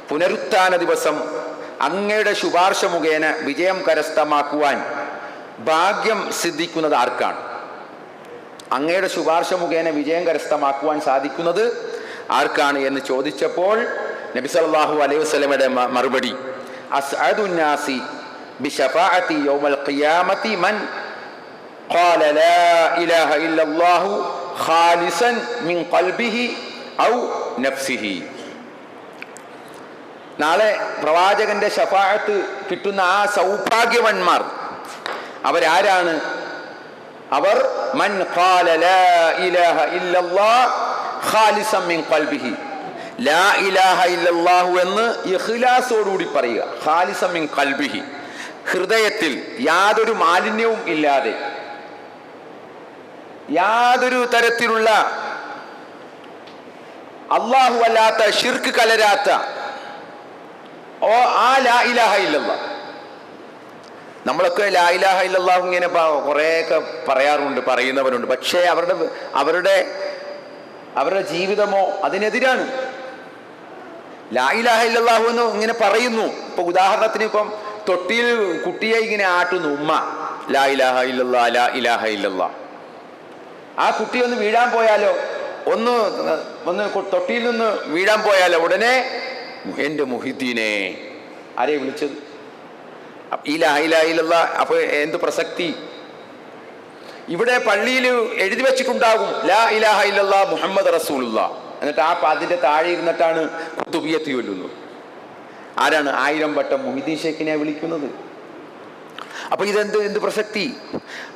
[SPEAKER 1] പുനരുത്ഥാന ദിവസം അങ്ങയുടെ ശുപാർശ മുഖേന വിജയം കരസ്ഥമാക്കുവാൻ ഭാഗ്യം സിദ്ധിക്കുന്നത് ആർക്കാണ്? അങ്ങയുടെ ശുപാർശ മുഖേന വിജയം കരസ്ഥമാക്കുവാൻ സാധിക്കുന്നത് ആർക്കാണ് എന്ന് ചോദിച്ചപ്പോൾ നബി സല്ലല്ലാഹു അലൈഹി വസല്ലമയുടെ മറുപടി, അസ്അദുൻ നാസി ബിശഫാഅതി യൗമൽ ഖിയാമത്തി മൻ ഖാല ലാ ഇലാഹ ഇല്ലല്ലാഹു ഖാലിസൻ മിൻ ഖൽബിഹി ഔ നഫ്സിഹി. നാളെ പ്രവാചകന്റെ ശഫാഅത്ത് കിട്ടുന്ന ആ സൗഭാഗ്യവന്മാർ അവരാരാണ്? അവർ മൻ ഖാല ലാ ഇലാഹ ഇല്ലല്ലാഹ് ഖാലിസൻ മിൻ ഖൽബിഹി. ലാ ഇലാഹ ഇല്ലല്ലാഹു എന്ന് ഇഖ്ലാസോടുകൂടി പറയുക. ഖാലിസൻ മിൻ ഖൽബിഹി, ഹൃദയത്തിൽ യാതൊരു മാലിന്യവും ഇല്ലാതെ, യാതൊരു തരത്തിലുള്ള അല്ലാഹു അല്ലാത്ത ശിർക്ക് കലരാത്ത ആ ലാ ഇലാഹ ഇല്ലല്ലാഹ്. നമ്മളൊക്കെ ലാ ഇലാഹ ഇല്ലല്ലാഹു ഇങ്ങനെ കുറേയൊക്കെ പറയാറുണ്ട്, പറയുന്നവരുണ്ട്. പക്ഷേ അവരുടെ ജീവിതമോ അതിനെതിരാണ്. ലാ ഇലാഹ ഇല്ലല്ലാഹു എന്ന് ഇങ്ങനെ പറയുന്നു. ഇപ്പൊ ഉദാഹരണത്തിന്, ഇപ്പം തൊട്ടിയിൽ കുട്ടിയെ ഇങ്ങനെ ആട്ടുന്നു ഉമ്മ, ലാ ഇലാഹ ഇല്ലല്ലാഹ്, ലാ ഇലാഹ ഇല്ലല്ലാഹ്. ആ കുട്ടി ഒന്ന് വീഴാൻ പോയാലോ, ഒന്ന് തൊട്ടിയിൽ നിന്ന് വീഴാൻ പോയാലോ ഉടനെ എൻ്റെ മുഹിദ്ദീനെ, ആരെ വിളിച്ചത്? ഈ ലാ ഇലാഹ ഇല്ലല്ലാഹ്. അപ്പൊ എന്ത് പ്രസക്തി? ഇവിടെ പള്ളിയിൽ എഴുതി വെച്ചിട്ടുണ്ടാകും ലാ ഇലാഹ ഇല്ലല്ലാഹ് മുഹമ്മദ് റസൂലുള്ളാഹ്. എന്നിട്ട് അതിന്റെ താഴെ ഇരുന്നിട്ടാണ് കുത്തുബിയത്ത് ചൊല്ലുന്നത്. ആരാണ് 1000 വട്ടം മുഹിദ്ദീൻ ഷേഖിനെ വിളിക്കുന്നത്? അപ്പൊ എന്ത് പ്രസക്തി?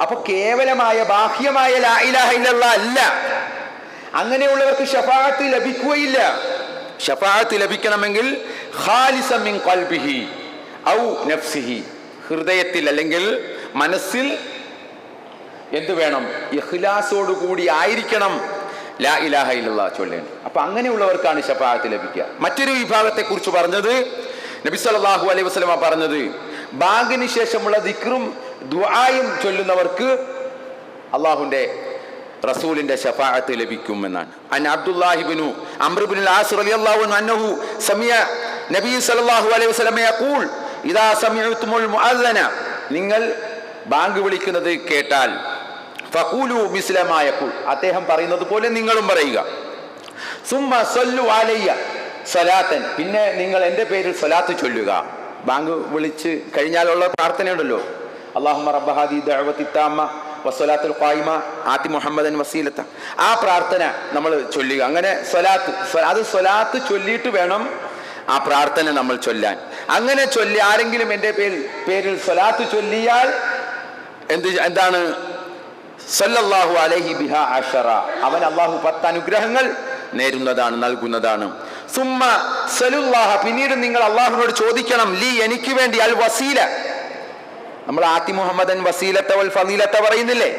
[SPEAKER 1] അപ്പൊ കേവലമായ ബാഹ്യമായ ലാ ഇലാഹ ഇല്ലല്ലാഹ് അല്ല, അങ്ങനെയുള്ളവർക്ക് ശഫാഅത്ത് ലഭിക്കുകയില്ല. ശഫാഅത്ത് ലഭിക്കണമെങ്കിൽ ഖാലിസൻ മിൻ ഖൽബിഹി ഔ നഫ്സിഹി, ഹൃദയത്തിൽ അല്ലെങ്കിൽ മനസ്സിൽ എന്ത് വേണം? ഇഖ്ലാസോട് കൂടി ആയിരിക്കണം ലാ ഇലാഹ ഇല്ലല്ലാഹ് ചൊല്ലേണ്ടത്. അപ്പൊ അങ്ങനെയുള്ളവർക്കാണ് ശഫാഅത്ത് ലഭിക്കുക. മറ്റൊരു വിഭാഗത്തെ കുറിച്ച് പറഞ്ഞത് നബി സല്ലല്ലാഹു അലൈഹി വസല്ലമ പറഞ്ഞത്, ബാങ്കിന് ശേഷമുള്ള ദിക്റും ദുആയും ചൊല്ലുന്നവർക്ക് അള്ളാഹുവിന്റെ റസൂലിന്റെ ശഫാഅത്ത് ലഭിക്കും എന്നാണ്. അൻ അബ്ദുല്ലാഹി ഇബ്നു അംർ ഇബ്നുൽ ആസ് റളിയല്ലാഹു അൻഹു അന്നഹു സമിയ നബി സല്ലല്ലാഹു അലൈഹി വസല്ലമ യഖൂൽ ഇദാ സമിഅതുൽ മുഅദ്ദന, നിങ്ങൾ ബാങ്ക് വിളിക്കുന്നത് കേട്ടാൽ ഫഖൂലു മിസ്ല മാ യഖൂൽ, അദ്ദേഹം പറയുന്നത് പോലെ നിങ്ങളും പറയുക. സുമ്മ സല്ലു അലയ്യ സ്വലാത്തൻ, പിന്നെ നിങ്ങൾ എൻ്റെ പേരിൽ സ്വലാത്ത് ചൊല്ലുക. ബാങ്ക് വിളിച്ച് കഴിഞ്ഞാലുള്ള പ്രാർത്ഥനയുണ്ടല്ലോ, അല്ലാഹുമ്മ റബ്ബ ഹാദി ദഅവതി താമ്മ വസ്സലാത്തുൽ ഖായിമ ആതി മുഹമ്മദൻ വസീലത, ആ പ്രാർത്ഥന നമ്മൾ ചൊല്ലുക. അങ്ങനെ സ്വലാത്ത് ചൊല്ലിയിട്ട് വേണം ആ പ്രാർത്ഥന നമ്മൾ ചൊല്ലാൻ. അങ്ങനെ ചൊല്ലി ആരെങ്കിലും എൻ്റെ പേരിൽ സ്വലാത്ത് ചൊല്ലിയാൽ എന്താണ്? സല്ലല്ലാഹു അലൈഹി ബിഹാ അശറ, അവൻ അല്ലാഹു 10 അനുഗ്രഹങ്ങൾ നേരുന്നതാണ്, നൽകുന്നതാണ്. സുമ്മ സലുല്ലാഹ, പിന്നീട് നിങ്ങൾ അല്ലാഹുവിനോട് ചോദിക്കണം, ലി, എനിക്ക് വേണ്ടി, അൽ വസീല, നമ്മൾ ആതി മുഹമ്മദൻ വസീലത്ത വൽ ഫളീലത്ത പറയുന്നില്ലേ,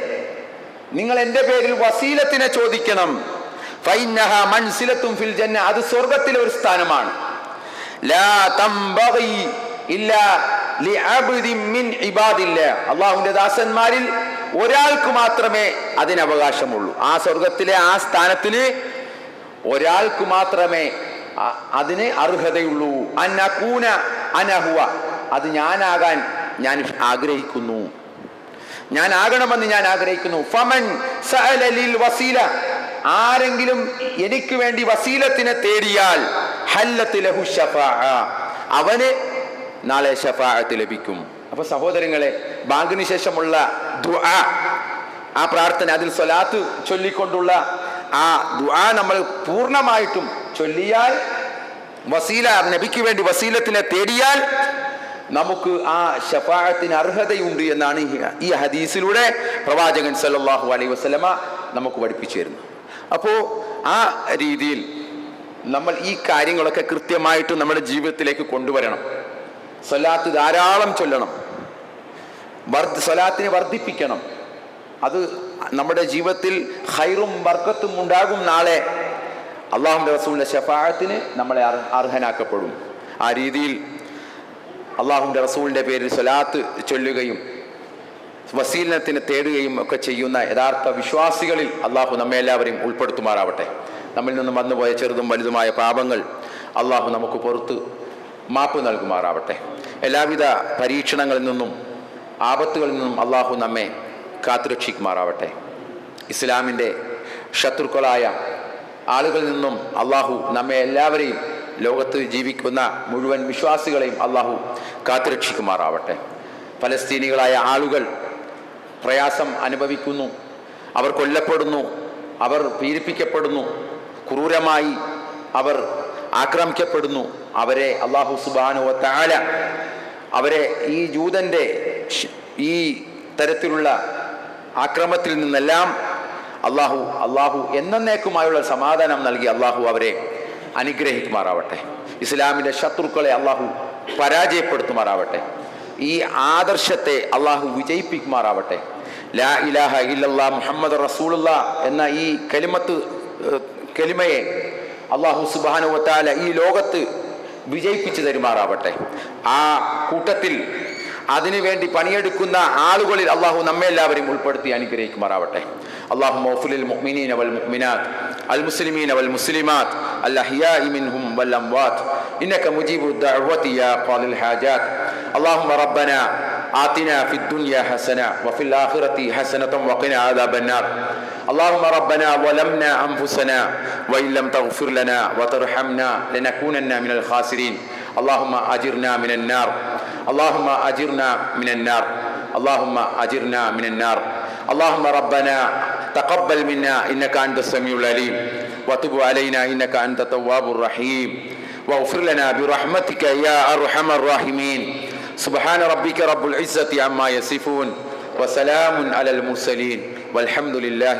[SPEAKER 1] നിങ്ങൾ എൻ്റെ പേരിൽ വസീലത്തിനെ ചോദിക്കണം. ഫഇന്നഹാ മൻസിലത്തുൻ ഫിൽ ജന്ന, അത് സ്വർഗ്ഗത്തിലെ ഒരു സ്ഥാനമാണ്. ലാ തംബഗി ഇല്ലാ ലിഅബ്ദിൻ മിൻ ഇബാദില്ലാഹ്, അല്ലാഹുവിന്റെ ദാസന്മാരിൽ ഒരാൾക്ക് മാത്രമേ അതിന് അവകാശമുള്ളൂ. ആ സ്വർഗത്തിലെ ആ സ്ഥാനത്തിന് ഒരാൾക്ക് മാത്രമേ അതിന് അർഹതയുള്ളൂ. അന്നകൂന അനഹുവ, അത് ഞാനാകാൻ ഞാൻ ആഗ്രഹിക്കുന്നു, ഞാനാകണമെന്ന് ഞാൻ ആഗ്രഹിക്കുന്നു. ഫമൻ സഅല ലിൽ വസീല, ആരെങ്കിലും എനിക്ക് വേണ്ടി വസീലത്തിനെ തേടിയാൽ ഹല്ലത്ത് ലഹു ശഫാഅ, അവന് നാളെ ശഫാഅത്ത് ലഭിക്കും. അപ്പൊ സഹോദരങ്ങളെ, ബാങ്കിന് ശേഷമുള്ള ദുആ, ആ പ്രാർത്ഥന, അതിൽ സ്വലാത്ത് ചൊല്ലിക്കൊണ്ടുള്ള ആ ദുആ നമ്മൾ പൂർണ്ണമായിട്ടും ചൊല്ലിയാൽ, വസീല, നബിക്ക് വേണ്ടി വസീലത്തിനെ തേടിയാൽ നമുക്ക് ആ ശഫാഅത്തിന് അർഹതയുണ്ട് എന്നാണ് ഈ ഹദീസിലൂടെ പ്രവാചകൻ സല്ലല്ലാഹു അലൈഹി വസല്ലമ നമുക്ക് പഠിപ്പിച്ചു തരുന്നത്. അപ്പോൾ ആ രീതിയിൽ നമ്മൾ ഈ കാര്യങ്ങളൊക്കെ കൃത്യമായിട്ട് നമ്മുടെ ജീവിതത്തിലേക്ക് കൊണ്ടുവരണം. സ്വലാത്ത് ധാരാളം ചൊല്ലണം, സ്വലാത്തിനെ വർദ്ധിപ്പിക്കണം. അത് നമ്മുടെ ജീവിതത്തിൽ ഖൈറും ബർക്കത്തും ഉണ്ടാകും. നാളെ അല്ലാഹുവിന്റെ റസൂലിന്റെ ശഫാഅത്തിന് നമ്മളെ അർഹനാക്കപ്പെടും. ആ രീതിയിൽ അല്ലാഹുവിന്റെ റസൂലിന്റെ പേരിൽ സ്വലാത്ത് ചൊല്ലുകയും വസീലത്തിനെ തേടുകയും ഒക്കെ ചെയ്യുന്ന യഥാർത്ഥ വിശ്വാസികളിൽ അല്ലാഹു നമ്മെ എല്ലാവരെയും ഉൾപ്പെടുത്തുമാറാവട്ടെ. നമ്മിൽ നിന്നും വന്നുപോയ ചെറുതും വലുതുമായ പാപങ്ങൾ അല്ലാഹു നമുക്ക് പുറത്ത് മാപ്പ് നൽകുമാറാവട്ടെ. എല്ലാവിധ പരീക്ഷണങ്ങളിൽ നിന്നും ആപത്തുകളിൽ നിന്നും അല്ലാഹു നമ്മെ കാത്തുരക്ഷിക്കുമാറാവട്ടെ. ഇസ്ലാമിൻ്റെ ശത്രുക്കളായ ആളുകളിൽ നിന്നും അല്ലാഹു നമ്മെ എല്ലാവരെയും, ലോകത്ത് ജീവിക്കുന്ന മുഴുവൻ വിശ്വാസികളെയും അല്ലാഹു കാത്തുരക്ഷിക്കുമാറാവട്ടെ. ഫലസ്തീനികളായ ആളുകൾ പ്രയാസം അനുഭവിക്കുന്നു, അവർ കൊല്ലപ്പെടുന്നു, അവർ പീഡിപ്പിക്കപ്പെടുന്നു, ക്രൂരമായി അവർ ആക്രമിക്കപ്പെടുന്നു. അവരെ അല്ലാഹു സുബ്ഹാനഹു വ തആല അവരെ ഈ ജൂതൻ്റെ ഈ തരത്തിലുള്ള ആക്രമത്തിൽ നിന്നെല്ലാം അല്ലാഹു എന്നേക്കുമായുള്ള സമാധാനം നൽകി അല്ലാഹു അവരെ അനുഗ്രഹിക്കുമാറാവട്ടെ. ഇസ്ലാമിൻ്റെ ശത്രുക്കളെ അല്ലാഹു പരാജയപ്പെടുത്തുമാറാവട്ടെ. ഈ ആദർശത്തെ അല്ലാഹു വിജയിപ്പിക്കുമാറാവട്ടെ. ലാ ഇലാഹ ഇല്ലല്ലാഹ് മുഹമ്മദ് റസൂലുള്ളാഹ് എന്ന ഈ കലിമയെ അല്ലാഹു സുബ്ഹാനഹു വ തആല ഈ ലോകത്ത് വിജയിപ്പിച്ചു തരുമാറാവട്ടെ. ആ കൂട്ടത്തിൽ അതിനുവേണ്ടി പണിയെടുക്കുന്ന ആളുകളിൽ അല്ലാഹു നമ്മെ എല്ലാവരെയും ഉൾപ്പെടുത്തി അനുഗ്രഹിക്കുമാറാവട്ടെ. اللهم اغفر للمؤمنين والمؤمنات المسلمين والمسلمات الأحياء منهم والأموات إنك مجيب الدعوة يا قاضي الحاجات. اللهم ربنا آتنا في الدنيا حسنة وفي الآخرة حسنة وقنا عذاب النار. اللهم ربنا ظلمنا أنفسنا وإن لم تغفر لنا وترحمنا لنكونن من الخاسرين. اللهم أجرنا من النار، اللهم أجرنا من النار، اللهم أجرنا من النار. اللهم ربنا تقبل منا إنك أنت السميع العليم وتب علينا إنك أنت التواب الرحيم واغفر لنا برحمتك يا أرحم الراحمين. سبحان ربك رب العزة عما يصفون وسلام على المرسلين والحمد لله